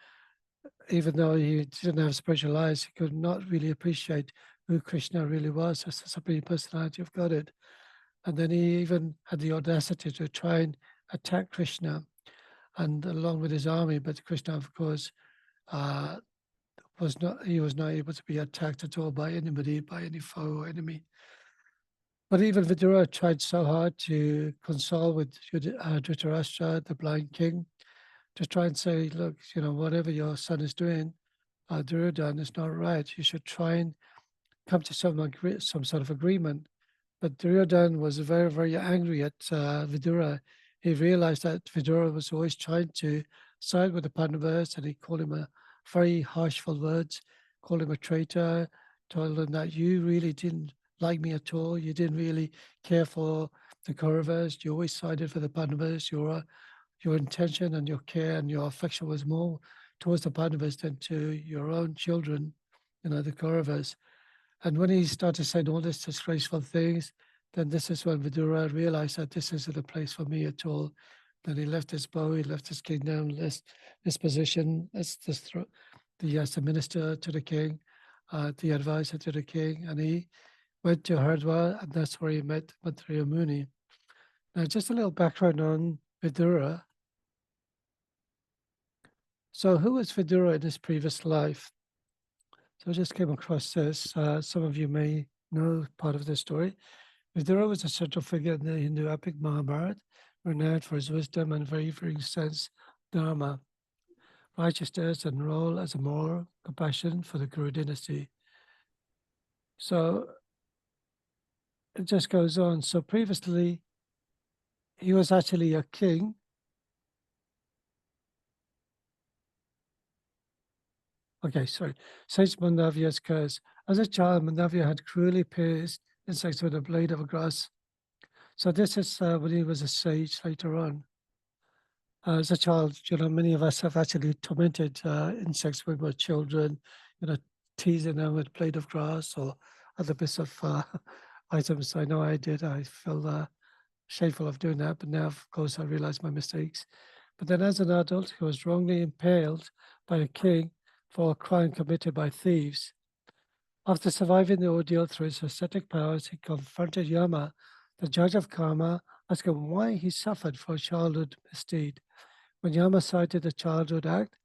even though he didn't have spiritual eyes, he could not really appreciate who Krishna really was as the Supreme Personality of Godhead. And then he even had the audacity to try and attack Krishna, and along with his army. But Krishna, of course, was not able to be attacked at all by anybody, by any foe or enemy. But even Vidura tried so hard to console with Dhritarashtra, the blind king, to try and say, look, whatever your son is doing, Duryodhana, is not right. You should try and come to some sort of agreement. But Duryodhana was very, very angry at Vidura. He realized that Vidura was always trying to side with the Pandavas, and he called him a very harshful words, called him a traitor, told him that you really didn't like me at all. You didn't really care for the Kauravas. You always sided for the Pandavas. Your intention and your care and your affection was more towards the Pandavas than to your own children, the Kauravas. And when he started saying all these disgraceful things, then this is when Vidura realized that this isn't a place for me at all. Then he left his bow, he left his kingdom, left his position as the minister to the king, the advisor to the king, and he went to Hardwar, and that's where he met Maitreya Muni. Now, just a little background on Vidura. So who was Vidura in his previous life? So I just came across this. Some of you may know part of this story. Vidura was a central figure in the Hindu epic Mahabharata, renowned for his wisdom and wavering sense dharma, righteousness, and role as a moral compassion for the Kuru dynasty. So it just goes on. So previously, he was actually a king. Okay, sorry. Sage Mandaviya's curse. As a child, Mandavya had cruelly pierced insects with a blade of grass. So this is when he was a sage later on. As a child, many of us have actually tormented insects when we're children, teasing them with a blade of grass or other bits of items. I know I did. I feel shameful of doing that, but now, of course, I realize my mistakes. But then as an adult, he was wrongly impaled by a king for a crime committed by thieves. After surviving the ordeal through his ascetic powers, he confronted Yama, the judge of karma, asking why he suffered for a childhood misdeed. When Yama cited the childhood act,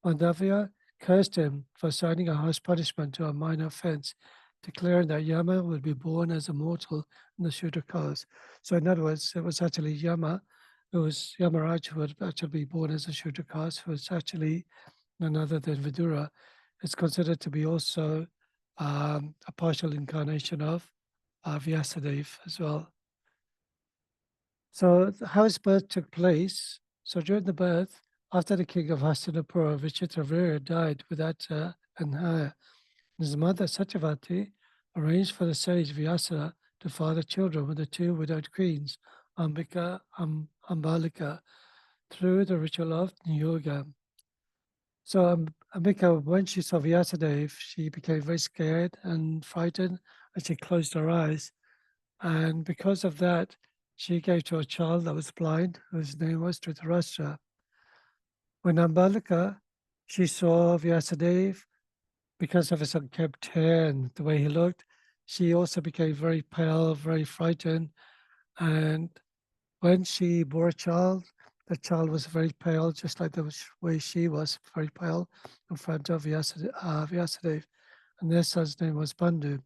Mandavya cursed him for assigning a harsh punishment to a minor offense, declaring that Yama would be born as a mortal in the Shudra caste. So in other words, it was actually Yama, Yamaraj who would actually be born as a Shudra caste, who was actually none other than Vidura. It's considered to be also a partial incarnation of Vyasadeva as well. So how his birth took place. So during the birth, after the king of Hastinapura, Vichitravira, died without an heir, his mother Satyavati arranged for the sage Vyasa to father children with the 2 widowed queens, Ambika and Ambalika, through the ritual of Niyoga. So Ambika, when she saw Vyasadeva, she became very scared and frightened, and she closed her eyes. And because of that, she gave to a child that was blind, whose name was Dhritarashtra. When Ambalika, she saw Vyasadeva because of his unkempt hair and the way he looked, she also became very pale, very frightened. And when she bore a child, the child was very pale, just like the way she was very pale in front of Vyasadeva. And their son's name was Bandhu.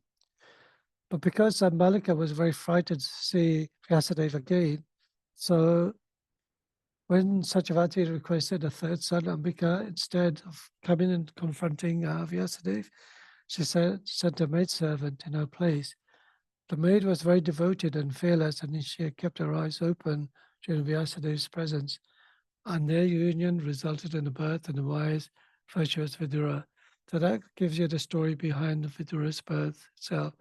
But because Ambalika was very frightened to see Vyasadeva again, so when Satyavati requested a third son, Ambika, instead of coming and confronting Vyasadeva, she sent a maidservant in her place. The maid was very devoted and fearless, and she had kept her eyes open during Vyasadev's presence. And their union resulted in the birth and the wise, virtuous Vidura. So that gives you the story behind Vidura's birth itself.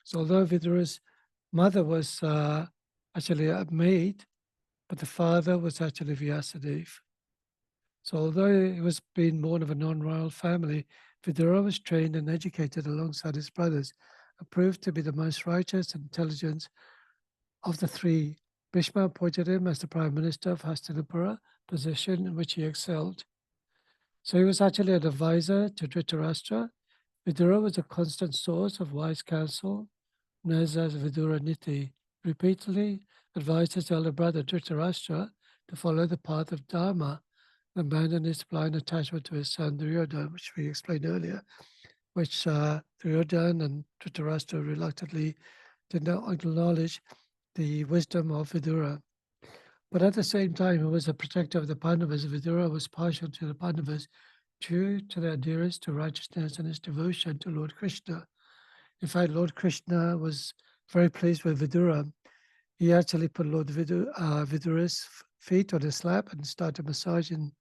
So although Vidura's mother was actually a maid, but the father was actually Vyasadeva. So although he was being born of a non-royal family, Vidura was trained and educated alongside his brothers and proved to be the most righteous and intelligent of the three. Bhishma appointed him as the Prime Minister of Hastinapura, position in which he excelled. So he was actually an advisor to Dhritarashtra. Vidura was a constant source of wise counsel, known as Vidura Niti. Repeatedly advised his elder brother Dhritarashtra to follow the path of Dharma and abandon his blind attachment to his son Duryodhana, which we explained earlier, which Duryodhana and Dhritarashtra reluctantly did not acknowledge the wisdom of Vidura. But at the same time, he was a protector of the Pandavas. Vidura was partial to the Pandavas, true to their adherence to righteousness and his devotion to Lord Krishna. In fact, Lord Krishna was very pleased with Vidura. He actually put Lord Vidura's feet on his lap and started massaging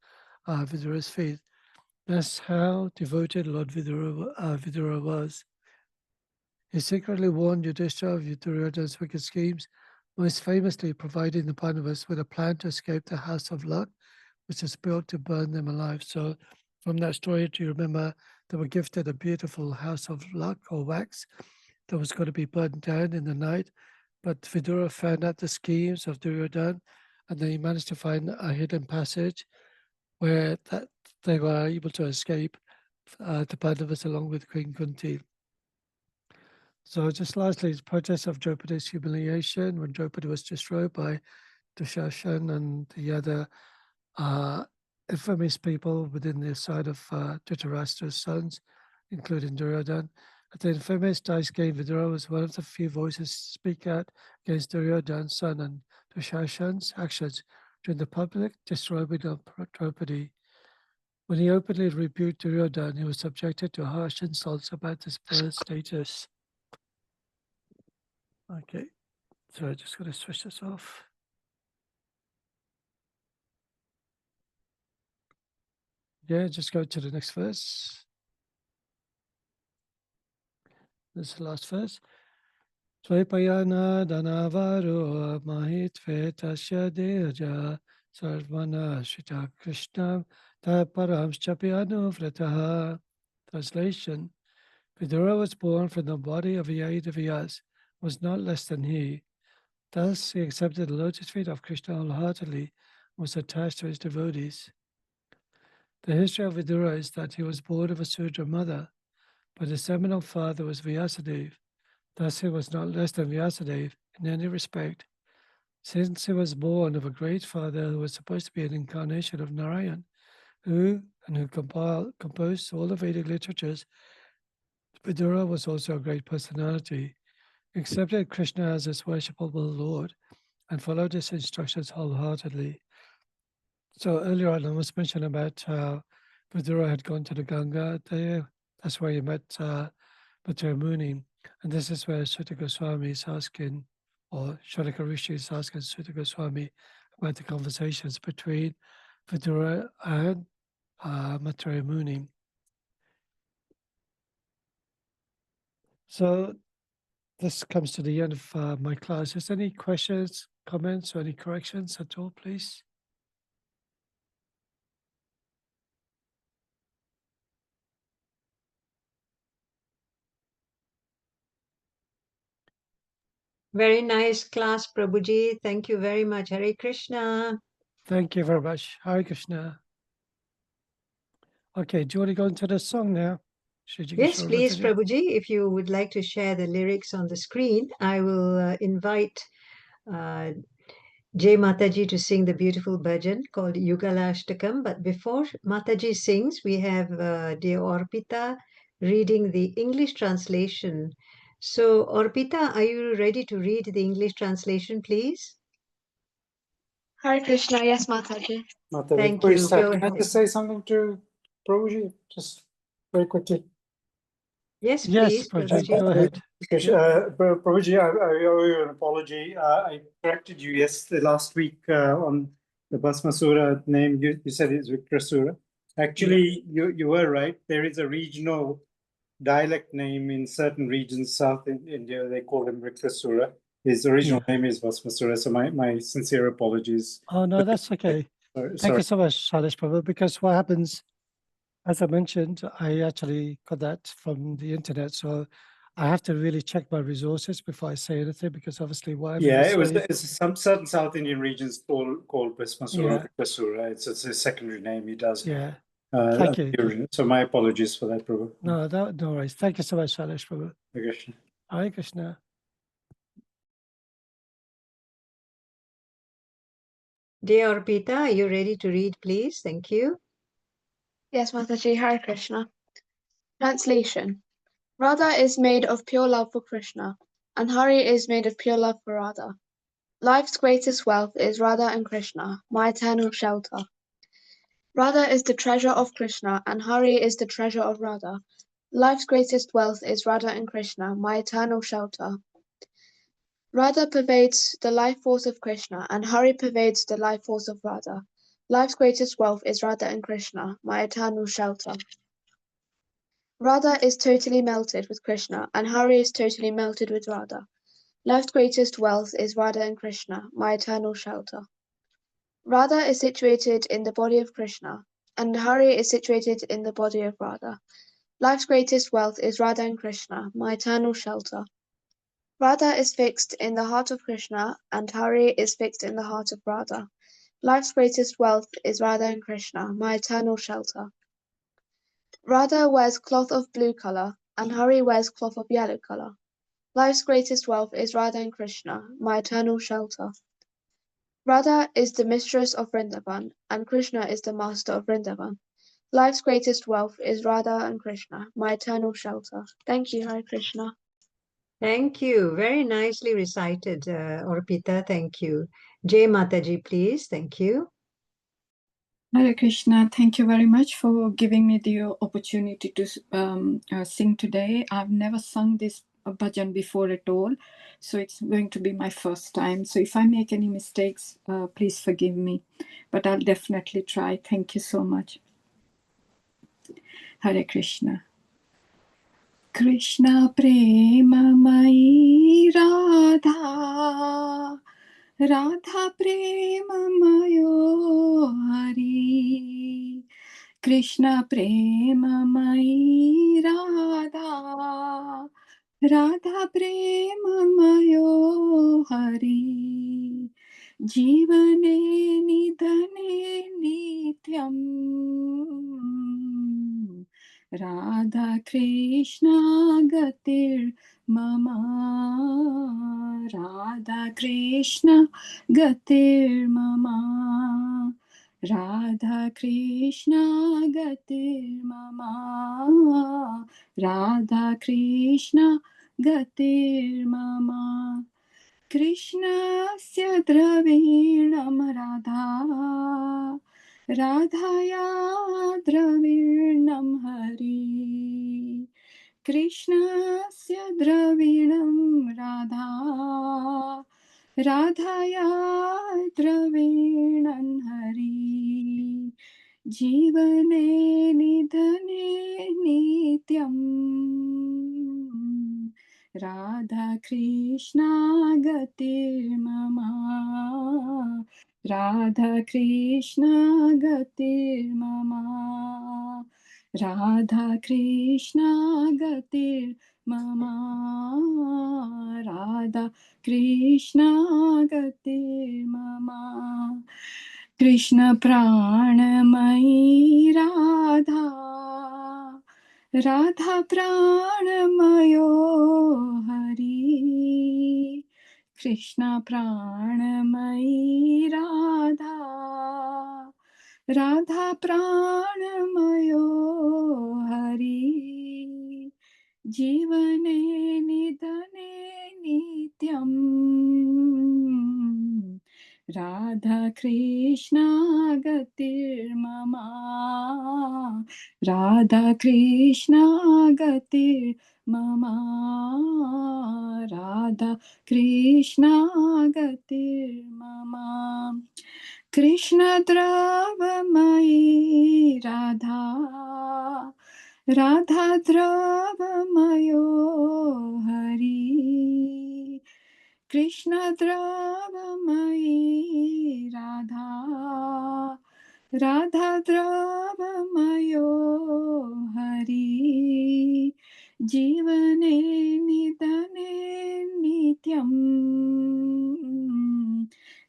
Vidura's feet. That's how devoted Lord Vidura was. He secretly warned Yudhishthira of Duryodhana's wicked schemes, most famously providing the Pandavas with a plan to escape the House of Luck, which is built to burn them alive. So from that story, do you remember they were gifted a beautiful House of Luck or wax that was going to be burned down in the night? But Vidura found out the schemes of Duryodhana, and then he managed to find a hidden passage where that they were able to escape the Pandavas along with Queen Kunti. So just lastly, the protest of Draupadi's humiliation when Draupadi was destroyed by Dushashan and the other infamous people within the side of Dhritarashtra's sons, including Duryodhana. At the infamous dice game, Vidura was one of the few voices to speak out against Duryodhana's son and Dushashan's actions during the public destroying of Draupadi. When he openly rebuked Duryodhana, he was subjected to harsh insults about his birth status. Okay, so I just got to switch this off. Yeah, just go to the next verse. This is the last verse. Svepayana danavaru mahitve tasya deja sarvana shita krishnam taparamschapi anuvrataha. Translation. Vidura was born from the body of Vyas, was not less than he. Thus he accepted the lotus feet of Krishna wholeheartedly and was attached to his devotees. The history of Vidura is that he was born of a Sudra mother, but his seminal father was Vyasadeva. Thus he was not less than Vyasadeva in any respect, since he was born of a great father who was supposed to be an incarnation of Narayan, who composed all the Vedic literatures. Vidura was also a great personality. He accepted Krishna as his worshipable Lord and followed his instructions wholeheartedly. So earlier on, I was mentioning about how Vidura had gone to the Ganga there. That's where he met Mathura Muni. And this is where Sutta Goswami is asking, or Sharaka Rishi is asking Sutta Goswami about the conversations between Vidura and Mathura Muni. So this comes to the end of my class. Is there any questions, comments, or any corrections at all, please? Very nice class, Prabhuji. Thank you very much. Hare Krishna. Thank you very much. Hare Krishna. Okay, do you want to go into the song now? Shri Yes, Kishore please, Mataji. Prabhuji, if you would like to share the lyrics on the screen, I will invite Jai Mataji to sing the beautiful bhajan called Yugalashtakam. But before Mataji sings, we have dear Orpita reading the English translation. So, Orpita, are you ready to read the English translation, please? Hare Krishna, yes, Mataji. Mataji, Thank before you you. start, Go can I ahead. just say something to Prabhuji? Just very quickly. Yes, Yes, please, Prabhuji, Prabhuji. go ahead. Because, Prabhuji, I owe you an apology. I corrected you last week on the Bhasmasura name. You said it's Vikrasura. Actually, you were right. There is a regional dialect name in certain regions south in India. They call him Vikrasura. His original name is Bhasmasura. So my sincere apologies. Oh, no, that's okay. Sorry. Thank you so much, Shailesh Prabhu, because what happens, as I mentioned, I actually got that from the internet. So I have to really check my resources before I say anything, because obviously whatever you say... It's some certain South Indian regions called Bhasmasura, Yeah. It's a secondary name he does. Yeah. Thank you. So my apologies for that, Prabhu. No, no worries. Thank you so much, Shailesh Prabhu. Hare Krishna. Hare Krishna. Dear Orpita, are you ready to read, please? Thank you. Yes, Mataji, Hare Krishna. Translation. Radha is made of pure love for Krishna, and Hari is made of pure love for Radha. Life's greatest wealth is Radha and Krishna, my eternal shelter. Radha is the treasure of Krishna, and Hari is the treasure of Radha. Life's greatest wealth is Radha and Krishna, my eternal shelter. Radha pervades the life force of Krishna, and Hari pervades the life force of Radha. Life's greatest wealth is Radha and Krishna, my eternal shelter. Radha is totally melted with Krishna, and Hari is totally melted with Radha. Life's greatest wealth is Radha and Krishna, my eternal shelter. Radha is situated in the body of Krishna, and Hari is situated in the body of Radha. Life's greatest wealth is Radha and Krishna, my eternal shelter. Radha is fixed in the heart of Krishna, and Hari is fixed in the heart of Radha. Life's greatest wealth is Radha and Krishna, my eternal shelter. Radha wears cloth of blue color, and Hari wears cloth of yellow color. Life's greatest wealth is Radha and Krishna, my eternal shelter. Radha is the mistress of Vrindavan, and Krishna is the master of Vrindavan. Life's greatest wealth is Radha and Krishna, my eternal shelter. Thank you, Hare Krishna. Thank you. Very nicely recited, Orpita. Thank you. Jai Mataji, please. Thank you. Hare Krishna, thank you very much for giving me the opportunity to sing today. I've never sung this bhajan before at all, so it's going to be my first time. So if I make any mistakes, please forgive me, but I'll definitely try. Thank you so much. Hare Krishna. Krishna prema mai Radha, Radha prema mayo Hari. Krishna prema mai Radha, Radha prema mayo Hari. Jivane nidhane nityam, Radha Krishna gatir mama, Radha Krishna gatir mama, Radha Krishna gatir mama, Radha Krishna gatir mama. Krishnasya dravinam Radha, Radhaya dravinam Hari. Krishnasya dravinam Radha, Radhaya dravinam Hari. Jivane nidhane nityam, Radha Krishna gatir mama, Radha Krishna gatir mama, Radha Krishna gatir mama, Radha Krishna gatir mama. Krishna pranamai Radha, Radha pranamayo Hari, Krishna pranamayi Radha, Radha pranamayo Hari, Jivane nidhane nityam, Radha Krishna gatir mama, Radha Krishna gatir mama, Radha Krishna gatir mama, Krishna dravamai Radha, Radha dravamayo Hari, Krishna dravamai Radha, Radha dravamayo Hari, Jivane nidhane nityam,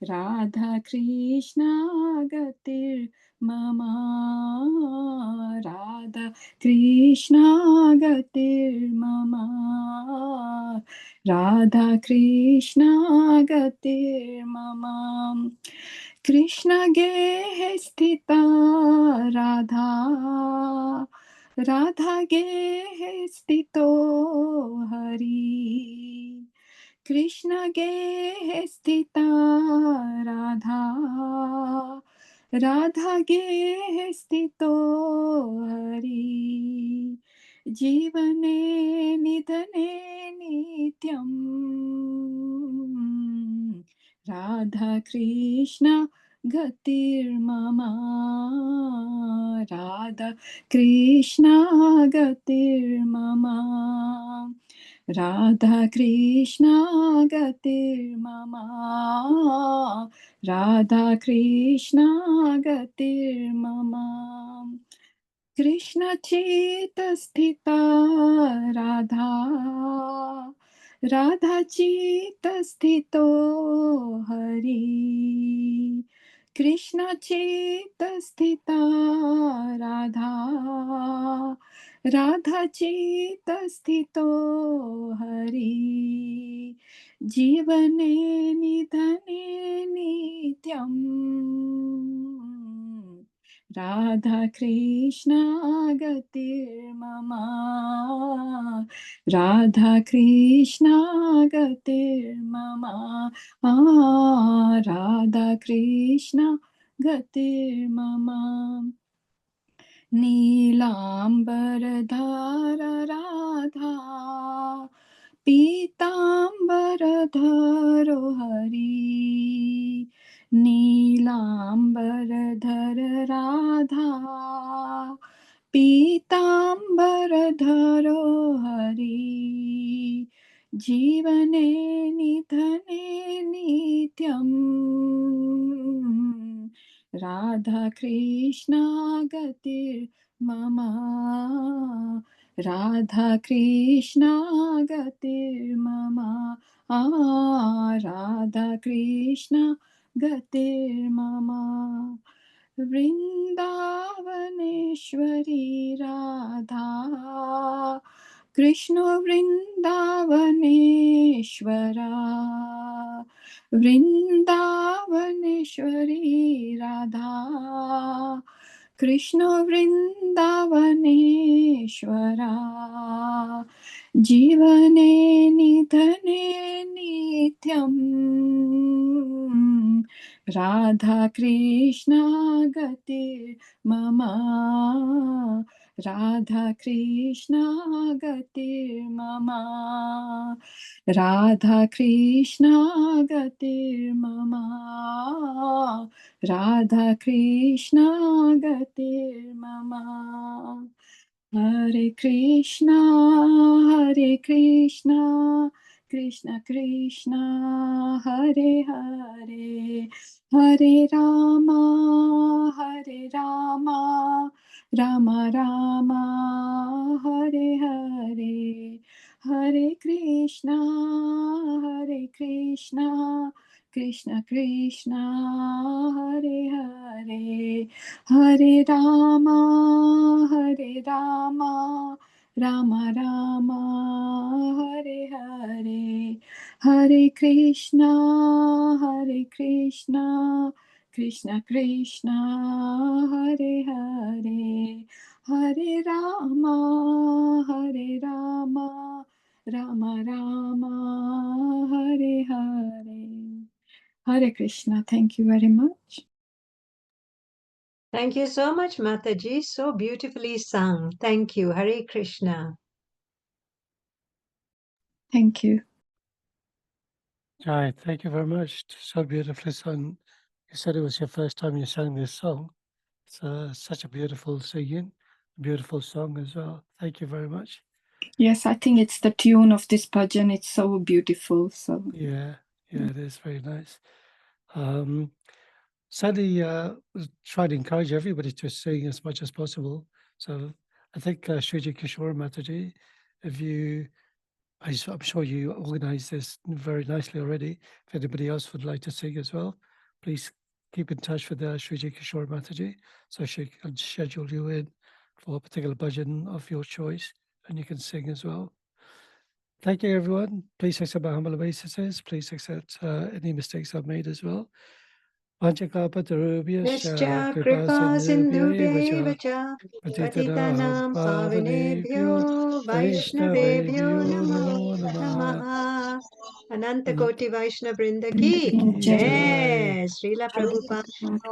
Radha Krishna gatir mama, Radha Krishna gatir mama, Radha Krishna gatir mama, Krishna ge sthita Radha, Radha ge sthito Hari, Krishna ge sthita Radha, Radha ge sthito Hari, Jivane nidhane nityam, Radha Krishna gatir mama, Radha Krishna gatir mama, Radha Krishna gatir mama, Radha Krishna gatir mama, Krishna Chita Sthita Radha, Radha Chita Sthito Hari, Krishna Chita Sthita Radha, Radha Chita Sthito Hari, Jivane nidhane nityam, Radha Krishna gatir mama, Radha Krishna gatir mama, Radha Krishna gatir mama, Neelambardhara Radha, Pitambardharo Hari, Neelambardhara Radha, Pitambardharo Hari, Jivane nidhane nityam, Radha Krishna gatir mama, Radha Krishna gatir mama, Radha Krishna gatir mama, Vrindavaneshwari Radha, Krishna Vrindavaneshwara, Vrindavaneshwari Radha, Krishna Vrindavaneshwara, Jivane nidhane nityam, Radha Krishna gatir mama, Radha Krishna gatir mama, Radha Krishna gatir mama, Radha Krishna gatir mama, Hare Krishna, Hare Krishna, Krishna Krishna, Hare Hare, Hare Rama, Hare Rama, Rama Rama, Hare Hare, Hare Krishna, Hare Krishna, Krishna Krishna, Hare Hare, Hare Rama, Rama Rama, Hare Hare, Hare Krishna, Krishna Krishna, Hare Hare, Hare Rama, Rama Rama, Hare Hare. Hare Krishna. Thank you very much. Thank you so much, Mataji. So beautifully sung. Thank you. Hare Krishna. Thank you. Jai, thank you very much. So beautifully sung. You said it was your first time you sang this song. It's such a beautiful singing, beautiful song as well. Thank you very much. Yes, I think it's the tune of this bhajan. It's so beautiful. So Yeah, it is very nice. Sadly, try to encourage everybody to sing as much as possible. So I think Shriji Kishore Mataji, I'm sure you organized this very nicely already. If anybody else would like to sing as well, please keep in touch with Shriji Kishore Mataji so she can schedule you in for a particular bhajan of your choice and you can sing as well. Thank you, everyone. Please accept my humble obeisances. Please accept any mistakes I've made as well. Nischa kripa sindhubhya cha patitanam pavanebhyo Vaishnavebhyo namo namaha. Ananta Koti Vaishnav Vrinda ki jai. Srila Prabhupada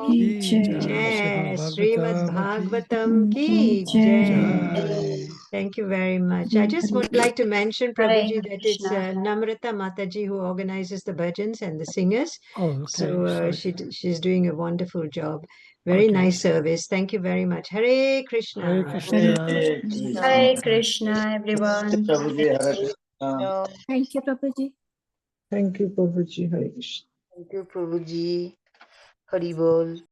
ki jai. Srimad Bhagavatam ki jai. Thank you very much. I just would like to mention, Prabhuji, that it's Namrata Mataji who organizes the bhajans and the singers. Oh, okay. So she's doing a wonderful job. Very nice service. Thank you very much. Hare Krishna. Hare Krishna. Hare Krishna, everyone. Prabhuji, Hare Krishna. Thank you, Prabhuji. Thank you, Prabhuji. Hare Krishna. Thank you, Prabhuji. Hari Bol.